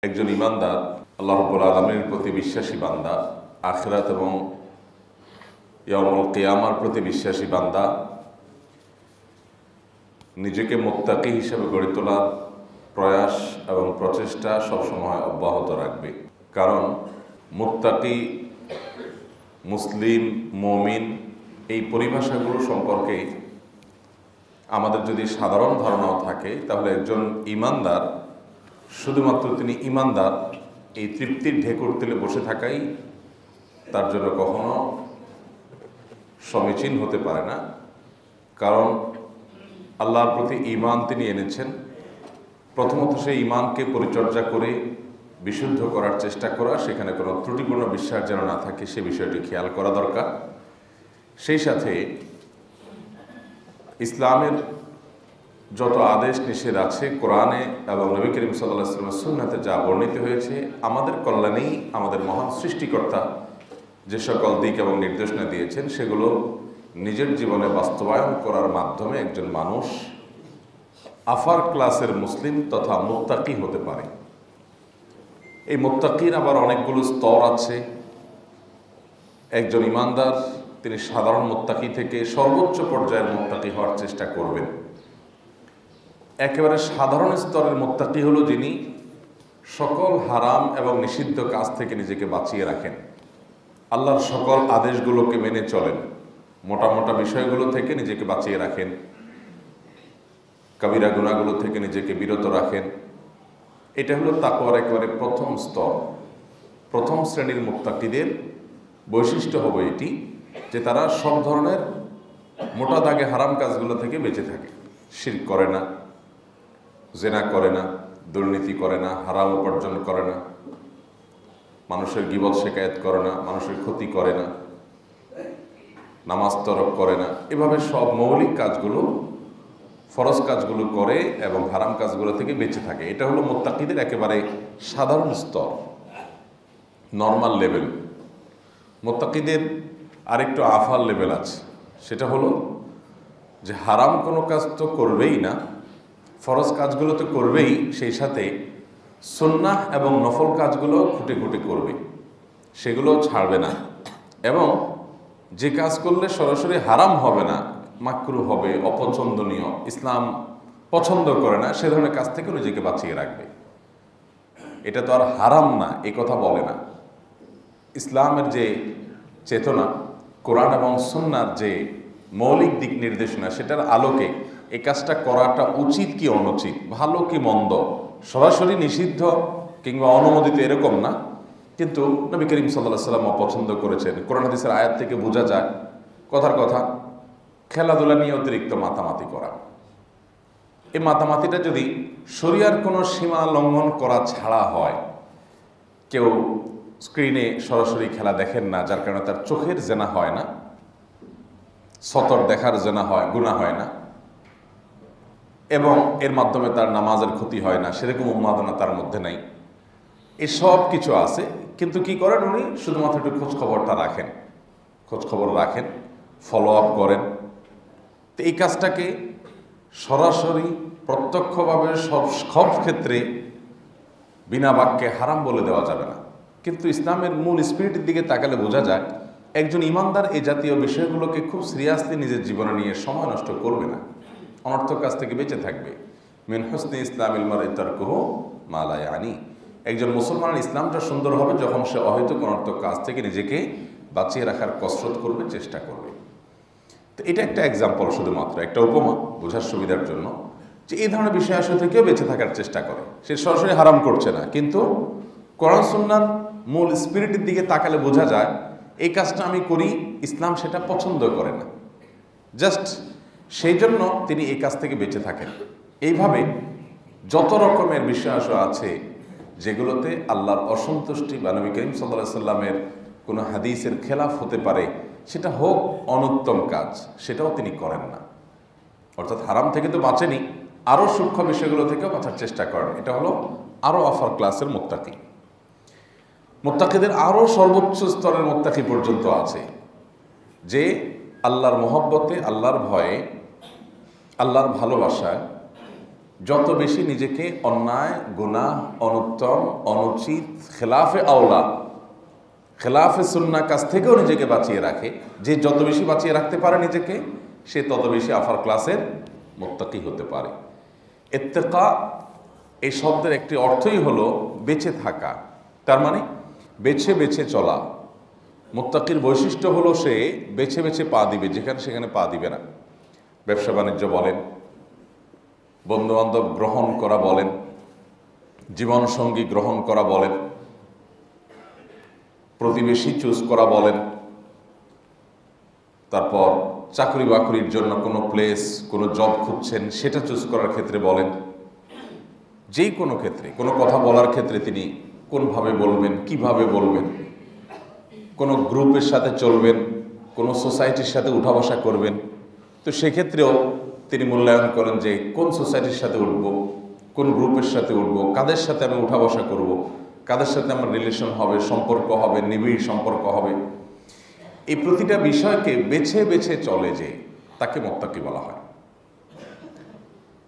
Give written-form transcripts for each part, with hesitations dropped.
একজন ইমানদার আল্লাহ রাব্বুল আলামিনের প্রতি বিশ্বাসী বান্দা, আখিরাত এবং ইয়াউমুল কিয়ামার প্রতি বিশ্বাসী বান্দা নিজেকে মুত্তাকি হিসেবে গড়ে তোলার প্রয়াস এবং প্রচেষ্টা সবসময় অব্যাহত রাখবে। কারণ মুত্তাকি, মুসলিম, মুমিন এই পরিভাষাগুলো সম্পর্কে আমাদের যদি সাধারণ ধারণাও থাকে, তাহলে একজন ইমানদার শুধুমাত্র তিনি ইমানদার এই তৃপ্তির ঢেকুর তুলে বসে থাকাই তার জন্য কখনো সমীচীন হতে পারে না। কারণ আল্লাহর প্রতি ঈমান তিনি এনেছেন, প্রথমত সেই ঈমানকে পরিচর্যা করে বিশুদ্ধ করার চেষ্টা করা, সেখানে কোনো ত্রুটিপূর্ণ বিশ্বাস যেন না থাকে সে বিষয়টি খেয়াল করা দরকার। সেই সাথে ইসলামের যত আদেশ নিষেধ আছে কোরআনে এবং নবী করিম সাল্লাল্লাহু আলাইহি ওয়াসাল্লামের সুন্নাতে যা বর্ণিত হয়েছে, আমাদের কল্যাণেই আমাদের মহান সৃষ্টিকর্তা যে সকল দিক এবং নির্দেশনা দিয়েছেন সেগুলো নিজের জীবনে বাস্তবায়ন করার মাধ্যমে একজন মানুষ আফার ক্লাসের মুসলিম তথা মুত্তাকি হতে পারে। এই মুত্তাকির আবার অনেকগুলো স্তর আছে। একজন ইমানদার তিনি সাধারণ মুত্তাকি থেকে সর্বোচ্চ পর্যায়ের মুত্তাকি হওয়ার চেষ্টা করবেন। একেবারে সাধারণ স্তরের মুত্তাকি হলো যিনি সকল হারাম এবং নিষিদ্ধ কাজ থেকে নিজেকে বাঁচিয়ে রাখেন, আল্লাহর সকল আদেশগুলোকে মেনে চলেন, মোটা মোটা বিষয়গুলো থেকে নিজেকে বাঁচিয়ে রাখেন, কাবিরা গুনাহগুলো থেকে নিজেকে বিরত রাখেন। এটা হলো তাকওয়ার একেবারে প্রথম স্তর। প্রথম শ্রেণীর মুত্তাকিদের বৈশিষ্ট্য হবে এটি যে তারা সব ধরনের মোটা দাগে হারাম কাজগুলো থেকে বেঁচে থাকে। শিরক করে না, জেনা করে না, দুর্নীতি করে না, হারাম উপার্জন করে না, মানুষের গীবত শিকায়েত করে না, মানুষের ক্ষতি করে না, নামাজ তরক করে না। এভাবে সব মৌলিক কাজগুলো, ফরজ কাজগুলো করে এবং হারাম কাজগুলো থেকে বেঁচে থাকে। এটা হলো মুত্তাকিদের একেবারে সাধারণ স্তর, নর্মাল লেভেল। মুত্তাকিদের আরেকটু আফাল লেভেল আছে, সেটা হলো যে হারাম কোনো কাজ তো করবেই না, ফরজ কাজগুলো তো করবেই, সেই সাথে সুন্নাহ এবং নফল কাজগুলো খুঁটে খুঁটে করবে, সেগুলো ছাড়বে না। এবং যে কাজ করলে সরাসরি হারাম হবে না, মাকরুহ হবে, অপছন্দনীয়, ইসলাম পছন্দ করে না, সে ধরনের কাজ থেকে নিজেকে বাঁচিয়ে রাখবে। এটা তো আর হারাম না এ কথা বলে না। ইসলামের যে চেতনা, কোরআন এবং সুন্নাহর যে মৌলিক দিক নির্দেশনা, সেটার আলোকে এই কাজটা করাটা উচিত কি অনুচিত, ভালো কি মন্দ, সরাসরি নিষিদ্ধ কিংবা অনুমোদিত এরকম না। কিন্তু নবী করিম সাল্লাল্লাহু আলাইহি ওয়াসাল্লাম পছন্দ করেছেন, কোরআন হাদিসের আয়াত থেকে বোঝা যায়, কথার কথা খেলাধুলা নিয়ে অতিরিক্ত মাতামাতি করা। এই মাতামাতিটা যদি শরিয়ার কোনো সীমা লঙ্ঘন করা ছাড়া হয়, কেউ স্ক্রিনে সরাসরি খেলা দেখেন না, যার কারণে তার চোখের জেনা হয় না, সতর দেখার জেনা হয়, গুনাহ হয় না, এবং এর মাধ্যমে তার নামাজের ক্ষতি হয় না, সেরকম উন্মাদনা তার মধ্যে নাই, এসব কিছু আছে। কিন্তু কি করেন উনি? শুধুমাত্র একটু খোঁজখবরটা রাখেন, খোঁজখবর রাখেন, ফলো আপ করেন। তো এই কাজটাকে সরাসরি প্রত্যক্ষভাবে সব ক্ষেত্রে বিনা বাক্যে হারাম বলে দেওয়া যাবে না। কিন্তু ইসলামের মূল স্পিরিটের দিকে তাকালে বোঝা যায় একজন ইমানদার এই জাতীয় বিষয়গুলোকে খুব সিরিয়াসলি নিজের জীবনে নিয়ে সময় নষ্ট করবে না, অনর্থক কাজ থেকে বেঁচে থাকবে। মিন হুসনি ইসলামিল মারই তারকুহু মা লা ইয়ানি। একজন মুসলমানের ইসলামটা সুন্দর হবে যখন সে অহেতুক অনর্থক কাজ থেকে নিজেকে বাঁচিয়ে রাখার কসরত করবে, চেষ্টা করবে। তো এটা একটা এক্সাম্পল, শুধুমাত্র একটা উপমা বোঝার সুবিধার জন্য, যে এই ধরনের বিষয় আসলে থেকেও বেঁচে থাকার চেষ্টা করে। সে সরাসরি হারাম করছে না, কিন্তু কোরআন সুন্নাহর মূল স্পিরিটের দিকে তাকালে বোঝা যায় এই কাজটা আমি করি, ইসলাম সেটা পছন্দ করে না, জাস্ট সেই জন্য তিনি এই কাজ থেকে বেঁচে থাকেন। এইভাবে যত রকমের বিশ্বাস আছে যেগুলোতে আল্লাহর অসন্তুষ্টি বা নবী করিম সাল্লাল্লাহু আলাইহি ওয়াসাল্লামের কোনো হাদিসের খেলাফ হতে পারে, সেটা হোক অনুত্তম কাজ, সেটাও তিনি করেন না। অর্থাৎ হারাম থেকে তো বাঁচেনি, আরও সূক্ষ্ম বিষয়গুলো থেকেও বাঁচার চেষ্টা করেন। এটা হলো আরও আফার ক্লাসের মুত্তাকি। মুত্তাকিদের আরও সর্বোচ্চ স্তরের মুত্তাকি পর্যন্ত আছে, যে আল্লাহর মহব্বতে, আল্লাহর ভয়ে, আল্লাহর ভালোবাসায় যত বেশি নিজেকে অন্যায়, গুনাহ, অনুত্তম, অনুচিত, খেলাফে আওলা, খেলাফে সুন্নাহ কাছ থেকেও নিজেকে বাঁচিয়ে রাখে, যে যত বেশি বাঁচিয়ে রাখতে পারে নিজেকে, সে তত বেশি আফার ক্লাসের মুত্তাকি হতে পারে। ইত্তেকা এই শব্দের একটি অর্থই হলো বেঁচে থাকা, তার মানে বেছে বেছে চলা। মুত্তাকির বৈশিষ্ট্য হলো সে বেছে বেছে পা দিবে, যেখানে সেখানে পা দিবে না। ব্যবসা বাণিজ্য বলেন, বন্ধুবান্ধব গ্রহণ করা বলেন, জীবনসঙ্গী গ্রহণ করা বলেন, প্রতিবেশী চুজ করা বলেন, তারপর চাকরি বাকরির জন্য কোনো প্লেস, কোনো জব খুঁজছেন, সেটা চুজ করার ক্ষেত্রে বলেন, যেই কোনো ক্ষেত্রে, কোনো কথা বলার ক্ষেত্রে তিনি কোনভাবে বলবেন, কিভাবে বলবেন, কোনো গ্রুপের সাথে চলবেন, কোনো সোসাইটির সাথে উঠা বসা করবেন, তো সেক্ষেত্রেও তিনি মূল্যায়ন করেন যে কোন সোসাইটির সাথে উঠব, কোন গ্রুপের সাথে উঠব, কাদের সাথে আমি উঠা বসা করব, কাদের সাথে আমার রিলেশন হবে, সম্পর্ক হবে, নিবিড় সম্পর্ক হবে। এই প্রতিটা বিষয়কে বেছে বেছে চলে যে তাকে মুত্তাকি বলা হয়।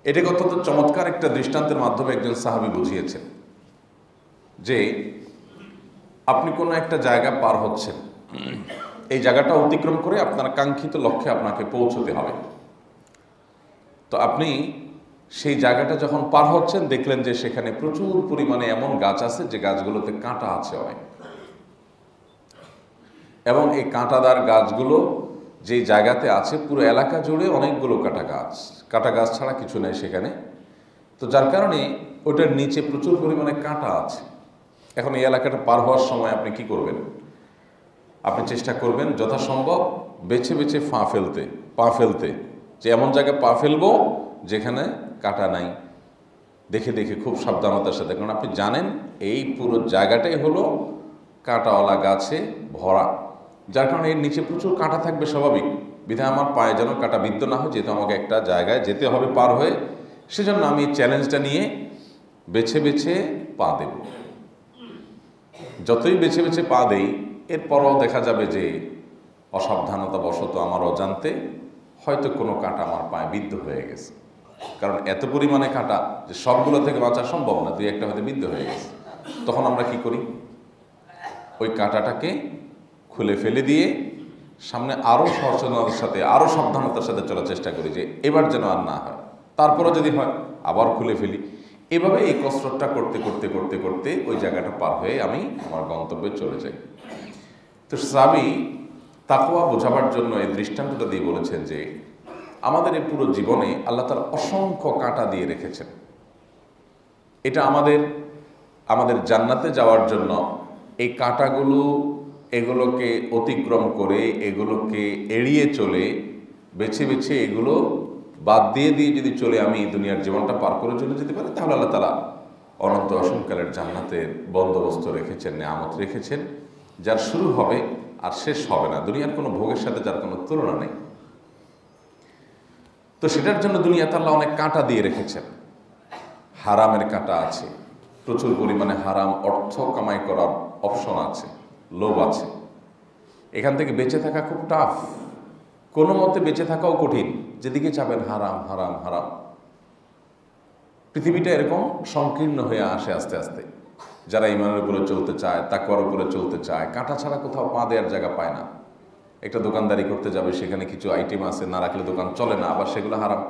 এটাকে অত্যন্ত চমৎকার একটা দৃষ্টান্তের মাধ্যমে একজন সাহাবী বুঝিয়েছেন যে আপনি কোনো একটা জায়গা পার হচ্ছেন, এই জায়গাটা অতিক্রম করে আপনার কাঙ্ক্ষিত লক্ষ্যে আপনাকে পৌঁছতে হবে। তো আপনি সেই জায়গাটা যখন পার হচ্ছেন, দেখলেন যে সেখানে প্রচুর পরিমাণে এমন গাছ আছে যে গাছগুলোতে কাঁটা আছে অনেক, এবং এই কাঁটাদার গাছগুলো যেই জায়গাতে আছে পুরো এলাকা জুড়ে অনেকগুলো কাঁটা গাছ ছাড়া কিছু নেই সেখানে। তো যার কারণে ওটার নিচে প্রচুর পরিমাণে কাঁটা আছে। এখন এই এলাকাটা পার হওয়ার সময় আপনি কি করবেন? আপনি চেষ্টা করবেন যথাসম্ভব বেছে বেছে পা ফেলতে, যে এমন জায়গায় পা ফেলবো যেখানে কাঁটা নাই, দেখে দেখে খুব সাবধানতার সাথে, কারণ আপনি জানেন এই পুরো জায়গাটাই হলো কাঁটাওয়ালা গাছে ভরা, যার কারণে এর নিচে প্রচুর কাঁটা থাকবে স্বাভাবিক। বিধায় আমার পায়ে যেন কাঁটা বিদ্ধ না হয়, যেহেতু আমাকে একটা জায়গায় যেতে হবে পার হয়ে, সেজন্য আমি এই চ্যালেঞ্জটা নিয়ে বেছে বেছে পা দেব। যতই বেছে বেছে পা দেই, এরপরও দেখা যাবে যে অসাবধানতাবশত আমার অজান্তে হয়তো কোনো কাঁটা আমার পায়ে বিদ্ধ হয়ে গেছে। কারণ এত পরিমাণে কাঁটা যে সবগুলো থেকে বাঁচা সম্ভব না, দুই একটা হয়তো বিদ্ধ হয়ে গেছে। তখন আমরা কি করি? ওই কাঁটাটাকে খুলে ফেলে দিয়ে সামনে আরও সচেতনতার সাথে, আরও সাবধানতার সাথে চলার চেষ্টা করি যে এবার যেন আর না হয়। তারপরে যদি হয় আবার খুলে ফেলি। এভাবে এই কসরতটা করতে করতে করতে করতে ওই জায়গাটা পার হয়ে আমি আমার গন্তব্যে চলে যাই। তো সাহাবী তাকওয়া বোঝাবার জন্য এই দৃষ্টান্তটা দিয়ে বলেছেন যে আমাদের এই পুরো জীবনে আল্লাহ তাআলা অসংখ্য কাঁটা দিয়ে রেখেছেন। এটা আমাদের জান্নাতে যাওয়ার জন্য এই কাঁটাগুলো, এগুলোকে অতিক্রম করে, এগুলোকে এড়িয়ে চলে, বেছে বেছে এগুলো বাদ দিয়ে যদি চলে আমি দুনিয়ার জীবনটা পার করে চলে যেতে পারি, তাহলে আল্লাহ তাআলা অনন্ত অসীমকালের জান্নাতের বন্দোবস্ত রেখেছেন, নেয়ামত রেখেছেন, যার শুরু হবে আর শেষ হবে না। দুনিয়ার কোনো ভোগের সাথে যার কোনো তুলনা নেই। তো সেটার জন্য দুনিয়াতে আল্লাহ অনেক কাঁটা দিয়ে রেখেছেন। হারামের কাঁটা আছে, প্রচুর পরিমাণে হারাম অর্থ কামাই করার অপশন আছে, লোভ আছে। এখান থেকে বেঁচে থাকা খুব টাফ, কোনো মতে বেঁচে থাকাও কঠিন। যেদিকে যাবেন হারাম হারাম হারাম। পৃথিবীটা এরকম সংকীর্ণ হয়ে আসে আস্তে আস্তে। যারা ইমানের উপরে চলতে চায়, তাকওয়ার উপরে চলতে চায়, কাঁটা ছাড়া কোথাও পা দেওয়ার জায়গা পায় না। একটা দোকানদারি করতে যাবে, সেখানে কিছু আইটেম আছে, না রাখলে দোকান চলে না, আবার সেগুলো হারাম,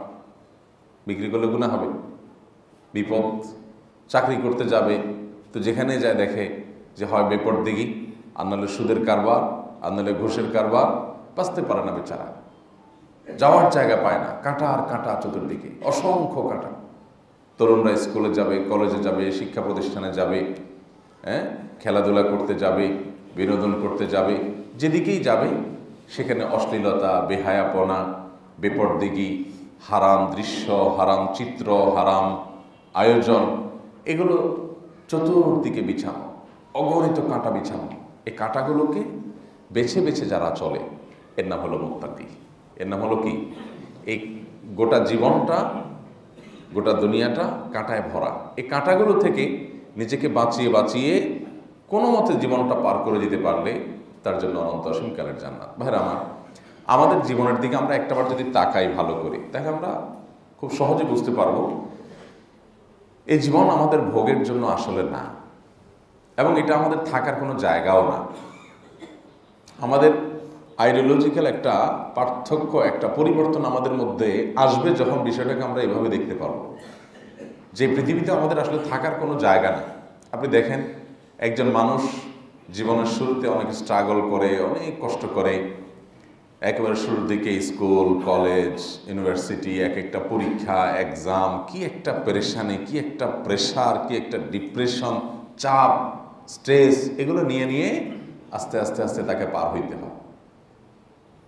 বিক্রি করলে গুনাহ হবে, বিপদ। চাকরি করতে যাবে, তো যেখানে যায় দেখে যে হয় বেপরদিগি, আর নাহলে সুদের কারবার, আর নাহলে ঘুষের কারবার, বাঁচতে পারে না বেচারা, যাওয়ার জায়গা পায় না, কাঁটা আর কাঁটা চতুর্দিকে, অসংখ্য কাঁটা। তরুণরা স্কুলে যাবে, কলেজে যাবে, শিক্ষা প্রতিষ্ঠানে যাবে, খেলাধুলা করতে যাবে, বিনোদন করতে যাবে, যেদিকেই যাবে সেখানে অশ্লীলতা, বেহায়াপনা, বেপরদিগি, হারাম দৃশ্য, হারাম চিত্র, হারাম আয়োজন, এগুলো চতুর্দিকে বিছানো, অগণিত কাঁটা বিছানো। এই কাঁটাগুলোকে বেছে বেছে যারা চলে, এর নাম হলো মুত্তাকি। এর নাম হলো কি? এই গোটা জীবনটা, গোটা দুনিয়াটা কাঁটায় ভরা। এই কাঁটাগুলো থেকে নিজেকে বাঁচিয়ে বাঁচিয়ে কোনো মতে জীবনটা পার করে দিতে পারলে তার জন্য অনন্ত অসীমকালের জান্নাত। ভাইরা আমার, আমাদের জীবনের দিকে আমরা একটাবার যদি তাকাই ভালো করে, তাহলে আমরা খুব সহজে বুঝতে পারবো এই জীবন আমাদের ভোগের জন্য আসলে না, এবং এটা আমাদের থাকার কোনো জায়গাও না। আমাদের আইডিওলজিক্যাল একটা পার্থক্য, একটা পরিবর্তন আমাদের মধ্যে আসবে যখন বিষয়টাকে আমরা এভাবে দেখতে পারবো যে পৃথিবীতে আমাদের আসলে থাকার কোনো জায়গা না। আপনি দেখেন, একজন মানুষ জীবনের শুরুতে অনেক স্ট্রাগল করে, অনেক কষ্ট করে, একেবারে শুরুর দিকে স্কুল, কলেজ, ইউনিভার্সিটি, এক একটা পরীক্ষা, এক্সাম, কি একটা পেরেশানি, কি একটা প্রেশার, কি একটা ডিপ্রেশন, চাপ, স্ট্রেস, এগুলো নিয়ে নিয়ে আস্তে আস্তে আস্তে তাকে পার হইতে হয়।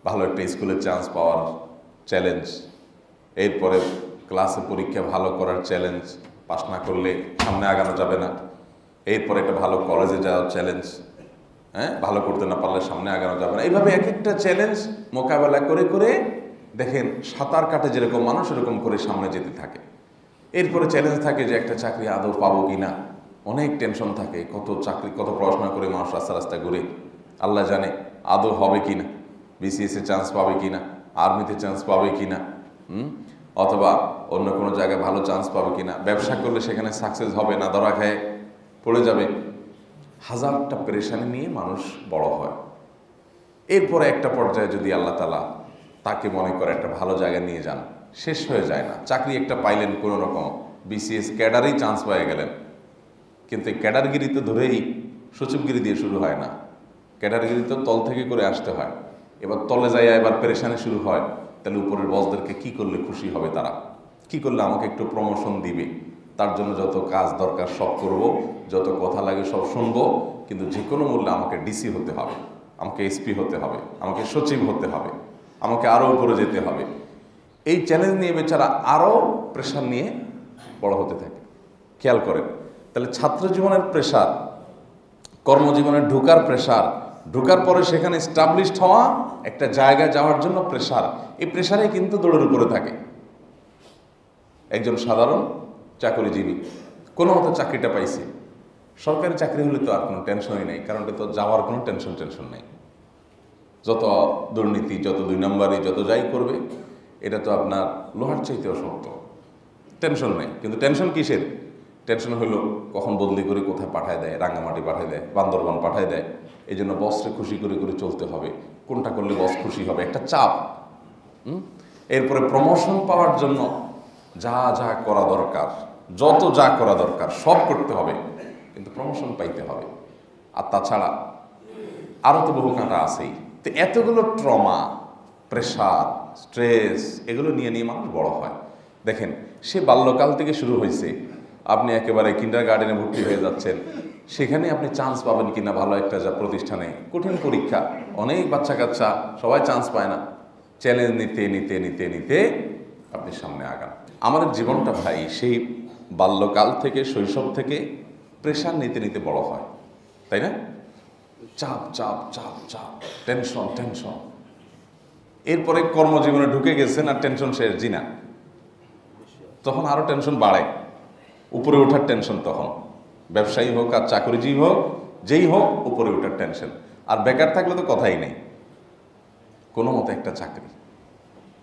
ভালো একটা স্কুলের চান্স পাওয়ার চ্যালেঞ্জ, এরপরে ক্লাসে পরীক্ষা ভালো করার চ্যালেঞ্জ, পাস না করলে সামনে আগানো যাবে না, এরপরে একটা ভালো কলেজে যাওয়ার চ্যালেঞ্জ, ভালো করতে না পারলে সামনে আগানো যাবে না। এইভাবে এক একটা চ্যালেঞ্জ মোকাবেলা করে করে দেখেন সাঁতার কাটে যেরকম মানুষ এরকম করে সামনে যেতে থাকে। এরপরে চ্যালেঞ্জ থাকে যে একটা চাকরি আদৌ পাবো কি না, অনেক টেনশন থাকে, কত চাকরি, কত পড়াশোনা করে মানুষ রাস্তা রাস্তা ঘুরে, আল্লাহ জানে আদৌ হবে কি না, বিসিএস এ চান্স পাবে কি না, আর্মিতে চান্স পাবে কি না, অথবা অন্য কোনো জায়গায় ভালো চান্স পাবে কি না, ব্যবসা করলে সেখানে সাকসেস হবে না, ধরা খায় পড়ে যাবে। হাজারটা পেরেশানি নিয়ে মানুষ বড় হয়। এরপরে একটা পর্যায়ে যদি আল্লাহ তাআলা তাকে মনে করে একটা ভালো জায়গায় নিয়ে যান, শেষ হয়ে যায় না। চাকরি একটা পাইলেন কোনো রকম, বিসিএস ক্যাডারেই চান্স পেয়ে গেলেন, কিন্তু এই ক্যাডারগিরি তো ধরেই সচিবগিরি দিয়ে শুরু হয় না, ক্যাডারগিরি তো তল থেকে করে আসতে হয়। এবার তলে যায়, এবার পেরেশানি শুরু হয়। তাহলে উপরের বসদেরকে কি করলে খুশি হবে, তারা কি করলে আমাকে একটু প্রমোশন দিবে, তার জন্য যত কাজ দরকার সব করব, যত কথা লাগে সব শুনবো, কিন্তু যে কোনো মূল্যে আমাকে ডিসি হতে হবে, আমাকে এসপি হতে হবে, আমাকে সচিব হতে হবে, আমাকে আরও উপরে যেতে হবে। এই চ্যালেঞ্জ নিয়ে বেচারা আরও প্রেশার নিয়ে বড় হতে থাকে। খেয়াল করেন, তাহলে ছাত্র জীবনের প্রেশার, কর্মজীবনে ঢোকার প্রেশার, ঢোকার পরে সেখানে এস্টাবলিশড হওয়া, একটা জায়গায় যাওয়ার জন্য প্রেশার, এই প্রেশারে কিন্তু দৌড়ের উপরে থাকে। একজন সাধারণ চাকরিজীবী কোনো মতো চাকরিটা পাইছে, সরকারি চাকরি হলে তো আর কোনো টেনশনই নেই, কারণ এটা তো যাওয়ার কোনো টেনশন নেই। যত দুর্নীতি, যত দুই নম্বরই, যত যাই করবে, এটা তো আপনার লোহার চাইতেও শক্ত, টেনশন নেই। কিন্তু টেনশন কিসের? টেনশন হলো কখন বদলি করে কোথায় পাঠায় দেয়, রাঙ্গামাটি পাঠায় দেয়, বান্দরবান পাঠায় দেয়, এই জন্য বসকে খুশি করে করে চলতে হবে, কোনটা করলে বস খুশি হবে, একটা চাপ। এরপরে প্রমোশন পাওয়ার জন্য যা যা করা দরকার, যত যা করা দরকার সব করতে হবে, কিন্তু প্রমোশন পাইতে হবে। আর তাছাড়া আরও তো বহু কাঁটা আছেই। তো এতগুলো ট্রমা, প্রেশার, স্ট্রেস, এগুলো নিয়ে নিয়ে মানুষ বড় হয়। দেখেন, সে বাল্যকাল থেকে শুরু হয়েছে, আপনি একেবারে কিন্ডার গার্ডেনে ভর্তি হয়ে যাচ্ছেন, সেখানে আপনি চান্স পাবেন কিনা ভালো একটা যা প্রতিষ্ঠানে, কঠিন পরীক্ষা, অনেক বাচ্চা কাচ্চা সবাই চান্স পায় না, চ্যালেঞ্জ নিতে নিতে নিতে নিতে আপনি সামনে আগান। আমাদের জীবনটা ভাই সেই বাল্যকাল থেকে, শৈশব থেকে প্রেশার নিতে নিতে বড় হয়, তাই না? চাপ চাপ চাপ চাপ, টেনশন টেনশন। এরপরে কর্মজীবনে ঢুকে গেছেন আর টেনশন শেষ, জি না, তখন আরো টেনশন বাড়ে, উপরে ওঠার টেনশন। তখন ব্যবসায়ী হোক আর চাকরিজীবী হোক, যেই হোক, উপরে ওঠার টেনশন। আর বেকার থাকলে তো কথাই নেই, কোনো মতো একটা চাকরি,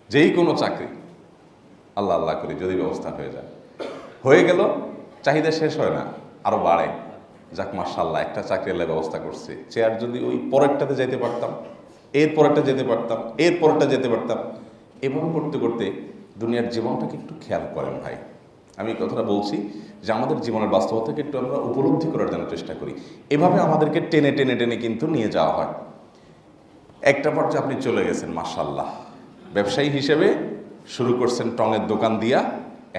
যেই কোনো চাকরি, আল্লাহ আল্লাহ করি যদি ব্যবস্থা হয়ে যায়, হয়ে গেল, চাহিদা শেষ হয় না, আরো বাড়ে। যাক মাশাআল্লাহ, একটা চাকরি আল্লাহ ব্যবস্থা করছে, চেয়ার যদি ওই পরেরটাতে যেতে পারতাম, এর পরেরটা যেতে পারতাম, এর পরেরটা যেতে পারতাম, এভাবে করতে করতে দুনিয়ার জীবনটাকে একটু খেয়াল করেন ভাই। আমি কথাটা বলছি যে আমাদের জীবনের বাস্তবতাকে একটু আমরা উপলব্ধি করার জন্য চেষ্টা করি। এভাবে আমাদেরকে টেনে টেনে টেনে কিন্তু নিয়ে যাওয়া হয়। একটা পর্যায়ে আপনি চলে গেছেন মাশাআল্লাহ, ব্যবসায়ী হিসেবে শুরু করছেন টঙের দোকান দিয়া,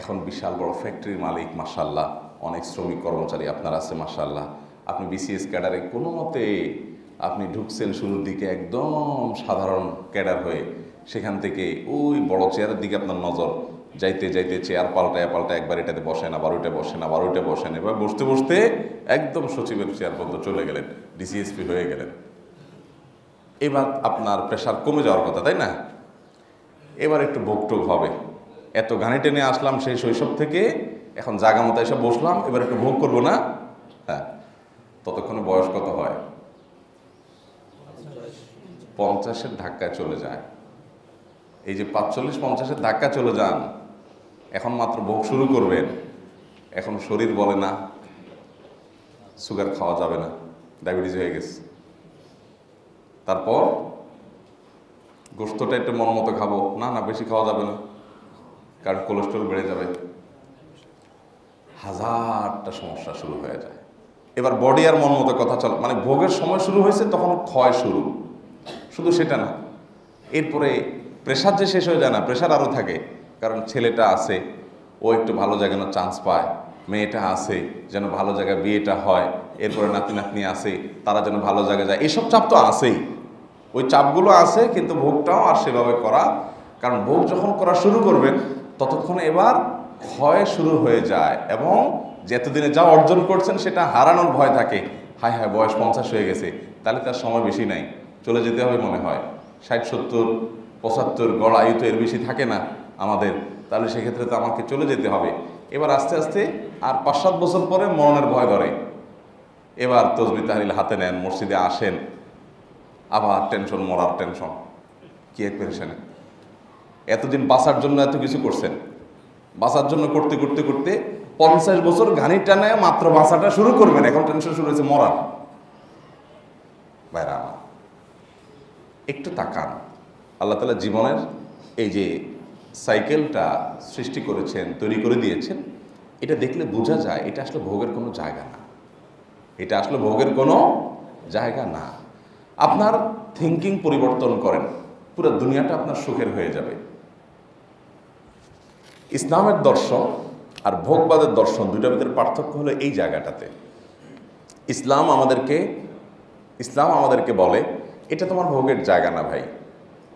এখন বিশাল বড় ফ্যাক্টরির মালিক মাশাআল্লাহ, অনেক শ্রমিক কর্মচারী আপনার আছে মাশাআল্লাহ। আপনি বিসিএস ক্যাডারে কোনো মতে আপনি ঢুকছেন শুরুর দিকে একদম সাধারণ ক্যাডার হয়ে, সেখান থেকে ওই বড় চেয়ারের দিকে আপনার নজর, যাইতে যাইতে চেয়ার পাল্টায় পাল্টায়, একবার এটাতে বসেন, আবার ওইটা বসেন, আবার ওইটা বসেন, এবার বসতে বসতে একদম সচিবের চেয়ার পর্যন্ত চলে গেলেন, ডিসিএসপি হয়ে গেলেন। এবার আপনার প্রেশার কমে যাওয়ার কথা, তাই না? এবার একটু ভোগটোগ হবে, এত গানে টেনে আসলাম সেই শৈশব থেকে, এখন জাগা মতো এসে বসলাম, এবার একটু ভোগ করবো না? হ্যাঁ, ততক্ষণে বয়স কত হয়? 50-এর ধাক্কায় চলে যায়। এই যে 45-50-এর ধাক্কা চলে যান, এখন মাত্র ভোগ শুরু করবেন, এখন শরীর বলে না, সুগার খাওয়া যাবে না, ডায়াবেটিস হয়ে গেছে। তারপর গোশতটা একটু মন মতো খাবো, না না বেশি খাওয়া যাবে না, কারণ কোলেস্ট্রল বেড়ে যাবে। হাজারটা সমস্যা শুরু হয়ে যায়। এবার বডি আর মন মতো কথা চলে, মানে ভোগের সময় শুরু হয়েছে তখন ক্ষয় শুরু। শুধু সেটা না, এরপরে প্রেশার যে শেষ হয়ে যায় না, প্রেশার আরও থাকে, কারণ ছেলেটা আছে ও একটু ভালো জায়গায় চান্স পায়, মেয়েটা আছে যেন ভালো জায়গায় বিয়েটা হয়, এরপরে নাতি নাতনি আছে তারা যেন ভালো জায়গায় যায়, এসব চাপ তো আছেই। ওই চাপগুলো আছে, কিন্তু ভোগটাও আর সেভাবে করা, কারণ ভোগ যখন করা শুরু করবেন ততক্ষণে এবার ক্ষয় শুরু হয়ে যায়, এবং যে এতদিনে যা অর্জন করছেন সেটা হারানোর ভয় থাকে। হায় হায় বয়স 50 হয়ে গেছে, তাহলে তার সময় বেশি নাই, চলে যেতে হবে মনে হয়। 60, 70, 75 গড় আয়ু তো এর বেশি থাকে না আমাদের, তাহলে সেক্ষেত্রে তো আমাকে চলে যেতে হবে। এবার আস্তে আস্তে আর 5-7 বছর পরে মরণের ভয় ধরে। এবার তসবিহ তাহলিল হাতে নেন, মসজিদে আসেন, আবার টেনশন, মরার টেনশন, কি এক পেরেশানি। এতদিন বাঁচার জন্য এত কিছু করছেন, বাঁচার জন্য করতে করতে করতে 50 বছর ঘানি টানে মাত্র বাঁচাটা শুরু করবেন, এখন টেনশন শুরু হয়েছে মরার। ভাইরা আমার, একটু তাকান, আল্লাহ তাআলা জীবনের এই যে সাইকেলটা সৃষ্টি করেছেন, তৈরি করে দিয়েছেন, এটা দেখলে বোঝা যায় এটা আসলে ভোগের কোনো জায়গা না, এটা আসলে ভোগের কোনো জায়গা না। আপনার থিঙ্কিং পরিবর্তন করেন, পুরো দুনিয়াটা আপনার সুখের হয়ে যাবে। ইসলামের দর্শন আর ভোগবাদের দর্শন দুইটার ভিতরে পার্থক্য হলো এই জায়গাটাতে। ইসলাম আমাদেরকে বলে এটা তোমার ভোগের জায়গা না ভাই,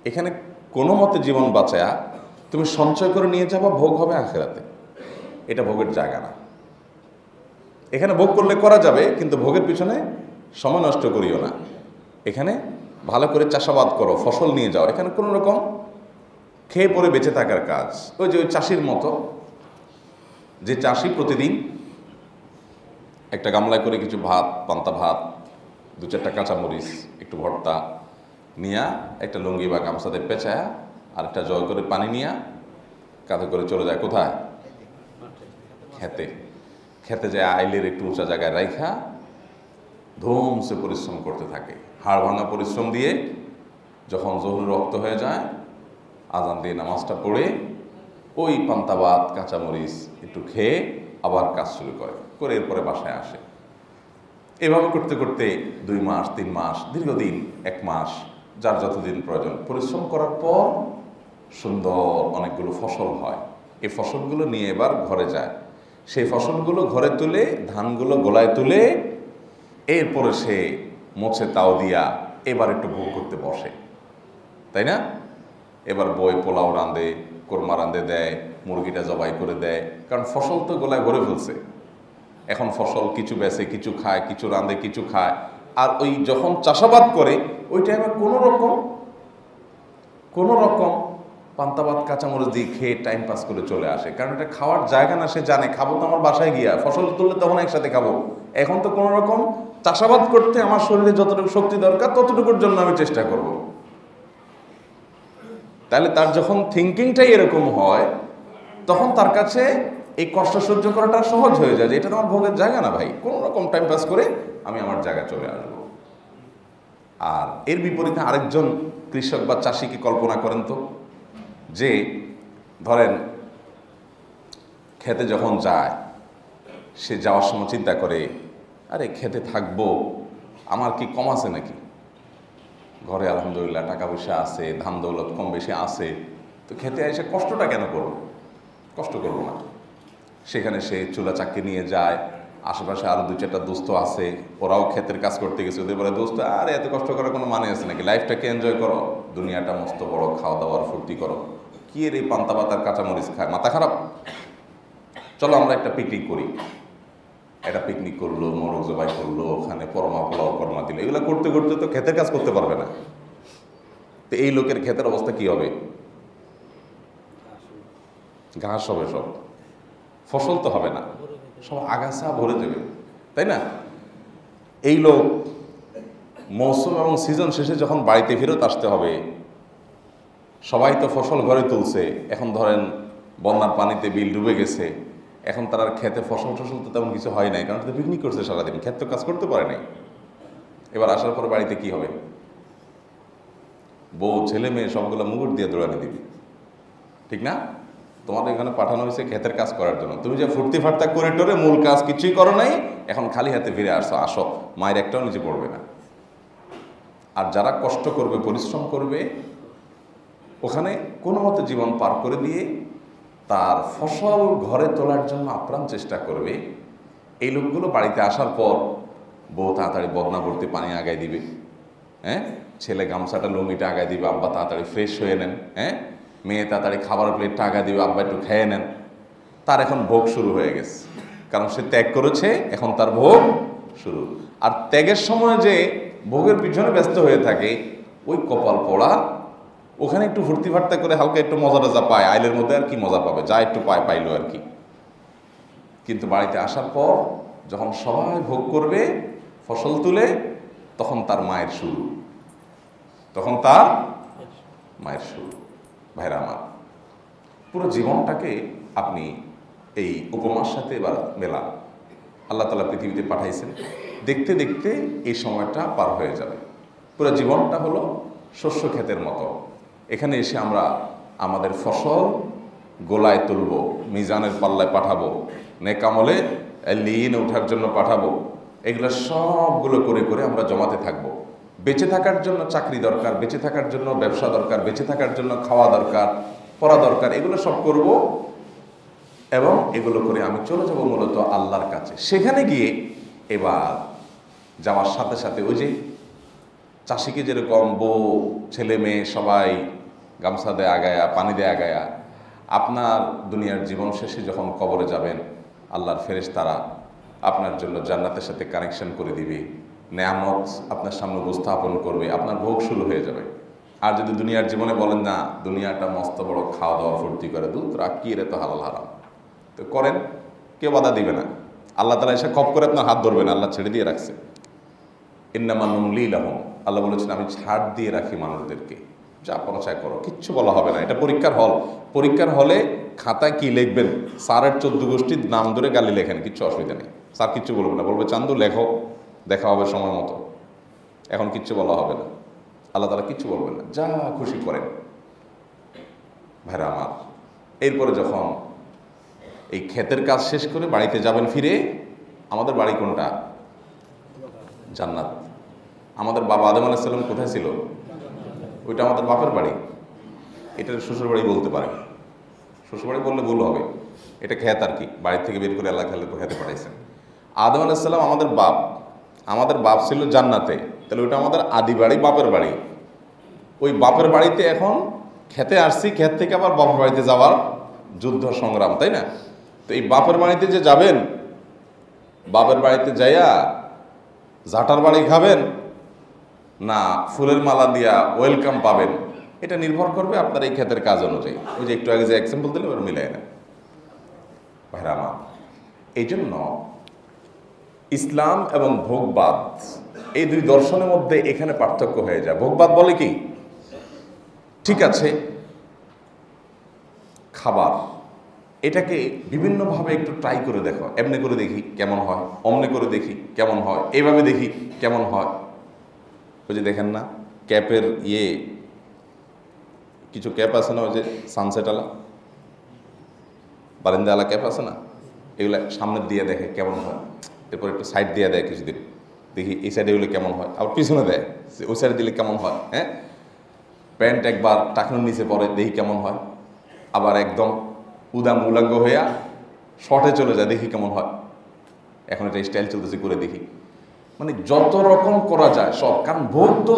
এখানে কোনো মতে জীবন বাঁচায়া তুমি সঞ্চয় করে নিয়ে যাবা, ভোগ হবে আখিরাতে, এটা ভোগের জায়গা না। এখানে ভোগ করলে করা যাবে, কিন্তু ভোগের পিছনে সময় নষ্ট করিও না। এখানে ভালো করে চাষাবাদ করো, ফসল নিয়ে যাও, এখানে কোনো রকম খেয়ে পরে বেঁচে থাকার কাজ। ওই যে ওই চাষির মতো, যে চাষি প্রতিদিন একটা গামলায় করে কিছু ভাত, পান্তা ভাত, 2-4টা কাঁচামরিচ, একটু ভর্তা নিয়া একটা লুঙ্গি বা গামছাতে পেঁচায়া আর একটা জয় করে পানি নিয়া কাঁধে করে চলে যায় কোথায়? খেতে। খেতে যায় আইলের একটু উঁচা জায়গায় রাইখা ধুমসে পরিশ্রম করতে থাকে, হাড় ভাঙা পরিশ্রম দিয়ে। যখন জহুর রক্ত হয়ে যায়, আজান দিয়ে নামাজটা পড়ে ওই পান্তা ভাত, কাঁচামরিচ একটু খেয়ে আবার কাজ শুরু করে এরপরে বাসায় আসে। এভাবে করতে করতে 2 মাস, 3 মাস, দীর্ঘদিন 1 মাস, যার যতদিন প্রয়োজন পরিশ্রম করার পর সুন্দর অনেকগুলো ফসল হয়। এই ফসলগুলো নিয়ে এবার ঘরে যায়, সেই ফসলগুলো ঘরে তুলে, ধানগুলো গোলায় তুলে, এরপরে সে মোছে তাও দিয়া এবার একটু ভোগ করতে বসে, তাই না? এবার বই পোলাও রাঁধে, কোরমা রাঁধে দেয়, মুরগিটা জবাই করে দেয়, কারণ ফসল তো গোলায় ভরে ফেলছে। এখন ফসল কিছু বেচে, কিছু খায়, কিছু রাঁধে, কিছু খায়। আর ওই যখন চাষাবাদ করে ওই টাইমে কোনো রকম পান্তা ভাত, কাঁচামরিচ দিয়ে খেয়ে টাইম পাস করে চলে আসে, কারণ এটা খাওয়ার জায়গা না। সে জানে খাবো তো আমার বাসায় গিয়া, ফসল তুললে তখন একসাথে খাবো। এখন তো কোনো রকম চাষাবাদ করতে আমার শরীরে যতটুকু শক্তি দরকার ততটুকুর জন্য আমি চেষ্টা করব। তাহলে তার যখন থিঙ্কিংটাই এরকম হয়, তখন তার কাছে এই কষ্ট সহ্য করাটা সহজ হয়ে যায় যে এটা তো আমার ভোগের জায়গা না ভাই, কোনো রকম টাইম পাস করে আমি আমার জায়গায় চলে আসবো। আর এর বিপরীতে আরেকজন কৃষক বা চাষিকে কল্পনা করেন তো, যে ধরেন খেতে যখন যায়, সে যাওয়ার সময় চিন্তা করে, আরে খেতে থাকবো, আমার কি কম আছে নাকি? ঘরে আলহামদুলিল্লাহ টাকা পয়সা আছে, ধান দৌলত কম বেশি আছে, তো খেতে এসে কষ্টটা কেন করবো? কষ্ট করবো না। সেখানে সে চুলা চাকি নিয়ে যায়, আশেপাশে আরও 2-4টা দোস্ত আছে, ওরাও ক্ষেতের কাজ করতে গেছে, ওদের বলে দোস্ত আরে এত কষ্ট করার কোনো মানে আছে নাকি? লাইফটাকে এনজয় করো, দুনিয়াটা মস্ত বড়, খাওয়া দাওয়ার ফুর্তি করো, কি এর এই পান্তা ভাত আর কাঁচামরিচ খায়, মাথা খারাপ? চলো আমরা একটা পিকনিক করি। একটা পিকনিক করলো, মোরগ জবাই করলো, ওখানে পরমা পোলাও কর্মা দিল, এগুলো করতে করতে তো ক্ষেতের কাজ করতে পারবে না। তো এই লোকের ক্ষেতের অবস্থা কি হবে? ঘাস হবে সব, ফসল তো হবে না, সব আগাছা ভরে দেবে, তাই না? এই লোক মৌসুম এবং সিজন শেষে যখন বাড়িতে ফেরত আসতে হবে, সবাই তো ফসল ঘরে তুলছে, এখন ধরেন বন্যার পানিতে বিল ডুবে গেছে, এখন তার আর খেতে ফসল টসল তো তেমন কিছু হয় নাই, কারণ তো পিকনিক করছে সারাদিন, ক্ষেত তো কাজ করতে পারে নাই। এবার আসার পর বাড়িতে কি হবে? বউ ছেলে মেয়ে সবগুলো মুগুর দিয়ে দৌড়ানি দিবি, ঠিক না? তোমাদের এখানে পাঠানো হয়েছে ক্ষেতের কাজ করার জন্য, তুমি যে ফুর্তি ফার্তা করে টোরে মূল কাজ কিছুই করো নাই, এখন খালি হাতে ফিরে আসো, আসো, মায়ের একটাও নিচে পড়বে না। আর যারা কষ্ট করবে, পরিশ্রম করবে, ওখানে কোনো মতে জীবন পার করে দিয়ে তার ফসল ঘরে তোলার জন্য আপ্রাণ চেষ্টা করবে, এই লোকগুলো বাড়িতে আসার পর বউ তাড়াতাড়ি বদনা করতে পানি আগায় দিবে, হ্যাঁ, ছেলে গামছাটা লুঙ্গিটা আগায় দিবে, আব্বা তাড়াতাড়ি ফ্রেশ হয়ে নেন, হ্যাঁ, মেয়ে তাড়াতাড়ি খাবার প্লেটটা আগায় দিবে, আব্বা একটু খেয়ে নেন। তার এখন ভোগ শুরু হয়ে গেছে, কারণ সে ত্যাগ করেছে, এখন তার ভোগ শুরু। আর ত্যাগের সময় যে ভোগের পিছনে ব্যস্ত হয়ে থাকে, ওই কপাল পড়া, ওখানে একটু ফুর্তি ফার্তা করে হালকা একটু মজা টজা পায়, আইলের মধ্যে আর কি মজা পাবে, যা একটু পাইলো আর কি। কিন্তু বাড়িতে আসার পর যখন সবাই ভোগ করবে, ফসল তুলে, তখন তার মায়ের শুরু, তখন তার মায়ের শুরু। ভাইরা আমার, পুরো জীবনটাকে আপনি এই উপমার সাথে এবার মেলান। আল্লাহ তাআলা পৃথিবীতে পাঠাইছেন, দেখতে দেখতে এই সময়টা পার হয়ে যাবে। পুরো জীবনটা হলো শস্য ক্ষেতের মতো। এখানে এসে আমরা আমাদের ফসল গোলায় তুলব, মিজানের পাল্লায় পাঠাবো, নেকামলে লিনে ওঠার জন্য পাঠাবো, এগুলো সবগুলো করে করে আমরা জমাতে থাকবো। বেঁচে থাকার জন্য চাকরি দরকার, বেঁচে থাকার জন্য ব্যবসা দরকার, বেঁচে থাকার জন্য খাওয়া দরকার, পড়া দরকার, এগুলো সব করব এবং এগুলো করে আমি চলে যাব মূলত আল্লাহর কাছে। সেখানে গিয়ে এবার যাওয়ার সাথে সাথে ওই যে চাষিকে যেরকম বউ ছেলে মেয়ে সবাই গামছা দেয় আগায়া, পানি দেয় আগায়া, আপনার দুনিয়ার জীবন শেষে যখন কবরে যাবেন, আল্লাহর ফেরেশতারা আপনার জন্য জান্নাতের সাথে কানেকশন করে দিবে, নেয়ামত আপনার সামনে উপস্থাপন করবে, আপনার ভোগ শুরু হয়ে যাবে। আর যদি দুনিয়ার জীবনে বলেন না, দুনিয়াটা মস্ত বড় খাওয়া দাওয়া ফুর্তি করে, দুধ রাখি এর তো হালাল হারাম, তো করেন, কেউ বাধা দিবে না। আল্লাহ তাআলা এসে খপ করে আপনার হাত ধরবেন, আল্লাহ ছেড়ে দিয়ে রাখছে। ইন্নামা নুমলি লাহুম, আল্লাহ বলেছেন আমি ছাড় দিয়ে রাখি মানুষদেরকে, যা পৌঁছায় করো, কিচ্ছু বলা হবে না। এটা পরীক্ষার হল, পরীক্ষার হলে খাতায় কি লিখবেন, স্যারের 14 গোষ্ঠীর নাম ধরে গালি লেখেন, কিচ্ছু অসুবিধা নেই, স্যার কিচ্ছু বলবে না, বলবে চান্দু লেখো, দেখা হবে সময় মতো, এখন কিচ্ছু বলা হবে না। আল্লাহ তাআলা কিচ্ছু বলবেন না, যা খুশি করেন। ভাইরা আমার, এরপরে যখন এই ক্ষেতের কাজ শেষ করে বাড়িতে যাবেন ফিরে, আমাদের বাড়ি কোনটা? জান্নাত। আমাদের বাবা আদম আলাইহিস সালাম কোথায় ছিল? ওইটা আমাদের বাপের বাড়ি, এটার শ্বশুর বাড়ি বলতে পারে। শ্বশুর বাড়ি বললে ভুল হবে, এটা ক্ষেত আর কি, বাড়ির থেকে বের করে আল্লাহ তাআলা খেতে পাঠাইছেন। আদম আলাইহিস সালাম আমাদের বাপ, আমাদের বাপ ছিল জান্নাতে, তাহলে ওইটা আমাদের আদি বাড়ি, বাপের বাড়ি। ওই বাপের বাড়িতে এখন খেতে আসছি, ক্ষেত থেকে আবার বাপের বাড়িতে যাওয়ার যুদ্ধ সংগ্রাম, তাই না? তো এই বাপের বাড়িতে যে যাবেন, বাপের বাড়িতে যাইয়া জাটার বাড়ি খাবেন না ফুলের মালা দিয়া ওয়েলকাম পাবেন, এটা নির্ভর করবে আপনার এই ক্ষেতের কাজ অনুযায়ী। ওই যে একটু আগে যে এক্সাম্পল দিলাম ওটা মিলাই না। ভাইরা আমার, এই জন্য ইসলাম এবং ভোগবাদ, এই দুই দর্শনের মধ্যে এখানে পার্থক্য হয়ে যায়। ভোগবাদ বলে কি, ঠিক আছে খাবার, এটাকে বিভিন্নভাবে একটু ট্রাই করে দেখো, এমনি করে দেখি কেমন হয়, অমনি করে দেখি কেমন হয়, এইভাবে দেখি কেমন হয়। ওই যে দেখেন না ক্যাপের কিছু ক্যাপ আছে না, ওই যে সানসেটওয়ালা বারিন্দাওয়ালা ক্যাপ আছে না, এগুলো সামনের দিয়ে দেখে কেমন হয়, এরপর একটু সাইড দিয়ে দেয় কিছুদিন, দেখি এই সাইডে এগুলো কেমন হয়, আবার পিছনে দেয় ওই সাইডে দিলে কেমন হয়। হ্যাঁ, প্যান্ট একবার টাকনুর নিচে পরে দেখি কেমন হয়, আবার একদম উদাম উলাঙ্গ হইয়া শর্টে চলে যায়, দেখি কেমন হয়। এখন এটা স্টাইল চলতেছে, করে দেখি, মানে যত রকম করা যায় সব, কারণ ভোগ তো